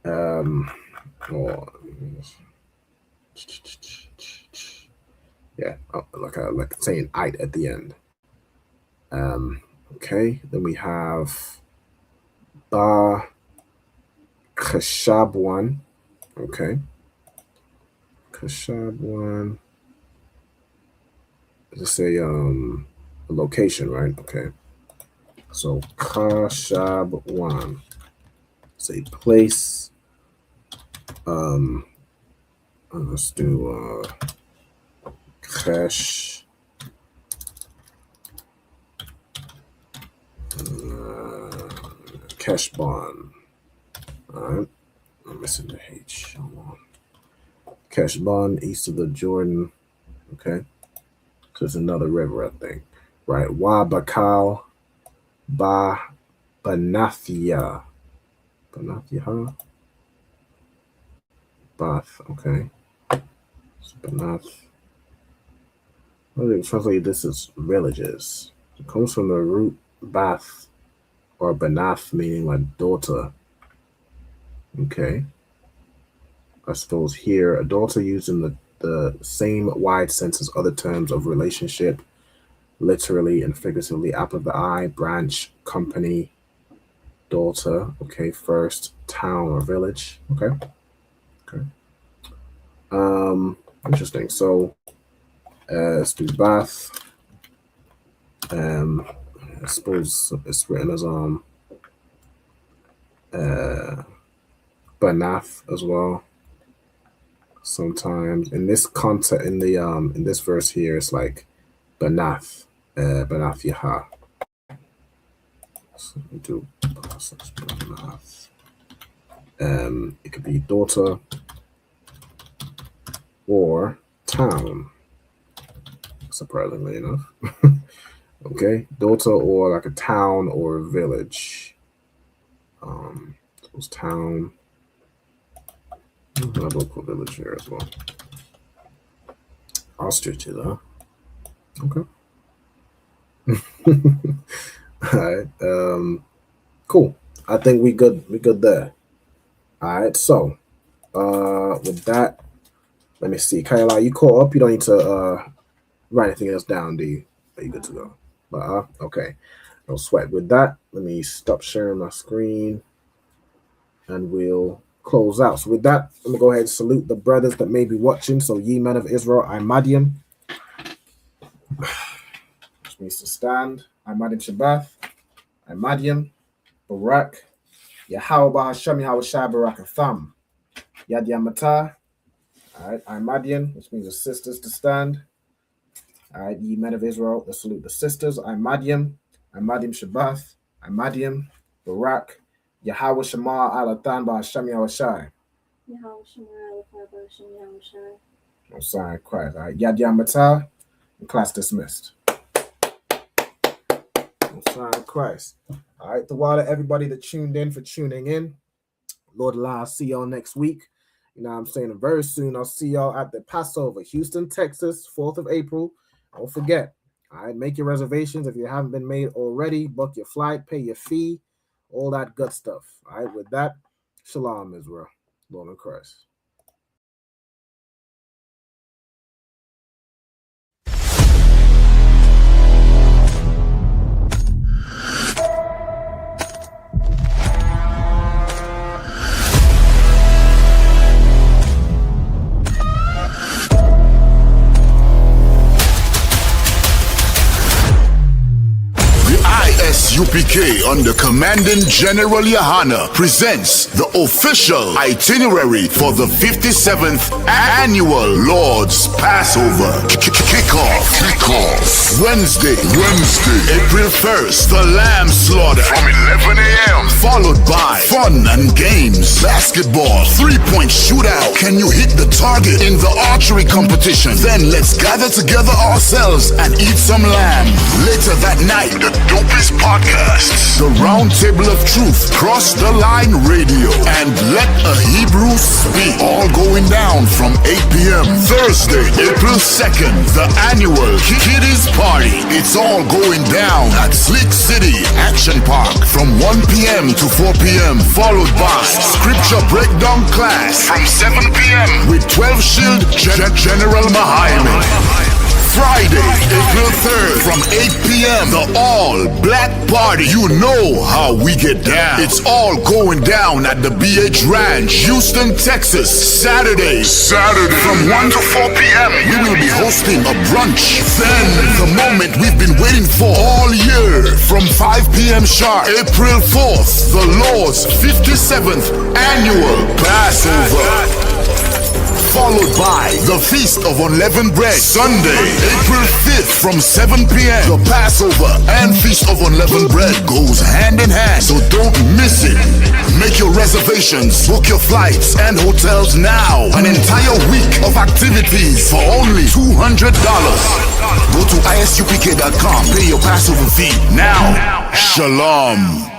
Or yeah, like saying "ite" at the end. Okay, then we have Ba Kashabwan. Okay, Kashabwan. Just say a location, right? Okay. So Kashabwan. Say place. Let's do Kesh. Keshbon. Alright. I'm missing the H. Hold on. Keshbon, east of the Jordan. Okay. So it's another river, I think. Right. Wa Bakal. Ba Banathia. Banathia. Bath. Okay. So Banath. I think translate this as villages. It comes from the root Bath or Banath, meaning like daughter. Okay. I suppose here, a daughter used in the same wide sense as other terms of relationship, literally and figuratively, apple of the eye, branch, company, daughter. Okay, first, town or village. Okay. Interesting. So let's do Bath. I suppose it's written as Banath as well. Sometimes in this context, in this verse here, it's like Banath, Banath Yaha. So we do Banath. It could be daughter or town. Surprisingly enough. Okay, daughter or like a town or a village. So it's town. A local village here as well. Ostrich, huh? Okay. All right. Cool. I think we good. We good there. All right. So, with that, let me see. Kayla, you caught up? You don't need to write anything else down, do you? Are you good to go? But okay. No sweat. With that, let me stop sharing my screen, and we'll close out. So with that, I'm gonna go ahead and salute the brothers that may be watching. So ye men of Israel, I'm Madian, which means to stand. I'm Madian Shabbath. I'm Madian, Barak, Yahweh Hashem Yahweh Shai Barak Atham, Yad Yamata. All right, I'm Madian, which means the sisters to stand. All right, ye men of Israel, let's salute the sisters. I'm Madian Shabbath. I'm Madian, Barak, Yahweh Shema Alatan Ba'Shem Yahushai. Yahweh Shema Alatan Ba'Shem Yahushai. I'm sorry, Christ. All right, Yad Yamata, and class dismissed. I'm sorry, Christ. All right, the water, everybody that tuned in for tuning in. Lord Allah, I'll see y'all next week. You know what I'm saying? Very soon, I'll see y'all at the Passover, Houston, Texas, 4th of April. Don't forget. All right, make your reservations if you haven't been made already. Book your flight, pay your fee, all that good stuff. All right, with that, Shalom, Israel. Lord in Christ. ISUPK under Commanding General Yahana presents the official itinerary for the 57th Annual Lord's Passover. Kickoff. Wednesday, April 1st, the Lamb Slaughter from 11 a.m. Followed by fun and games, basketball, 3-point shootout. Can you hit the target in the archery competition? Then let's gather together ourselves and eat some lamb. Later that night, the dopest podcasts, the Round Table of Truth, Cross the Line Radio, and Let a Hebrew Speak. All going down from 8 p.m. Thursday, April 2nd, the annual Kiddies Party. It's all going down at Slick City Action Park from 1 p.m. to 4 p.m. Followed by Scripture Breakdown class from 7 p.m. with 12 Shield General Mahayim. Friday, April 3rd from 8 p.m. the all-black party. You know how we get down. It's all going down at the BH Ranch, Houston, Texas. Saturday from 1 to 4 p.m. we will be hosting a brunch. Then the moment we've been waiting for all year from 5 p.m. sharp, April 4th, the Lord's 57th Annual Passover. Followed by the Feast of Unleavened Bread. Sunday, April 5th from 7 p.m. The Passover and Feast of Unleavened Bread goes hand in hand, so don't miss it. Make your reservations, book your flights and hotels now. An entire week of activities for only $200. Go to ISUPK.com, pay your Passover fee now. Shalom.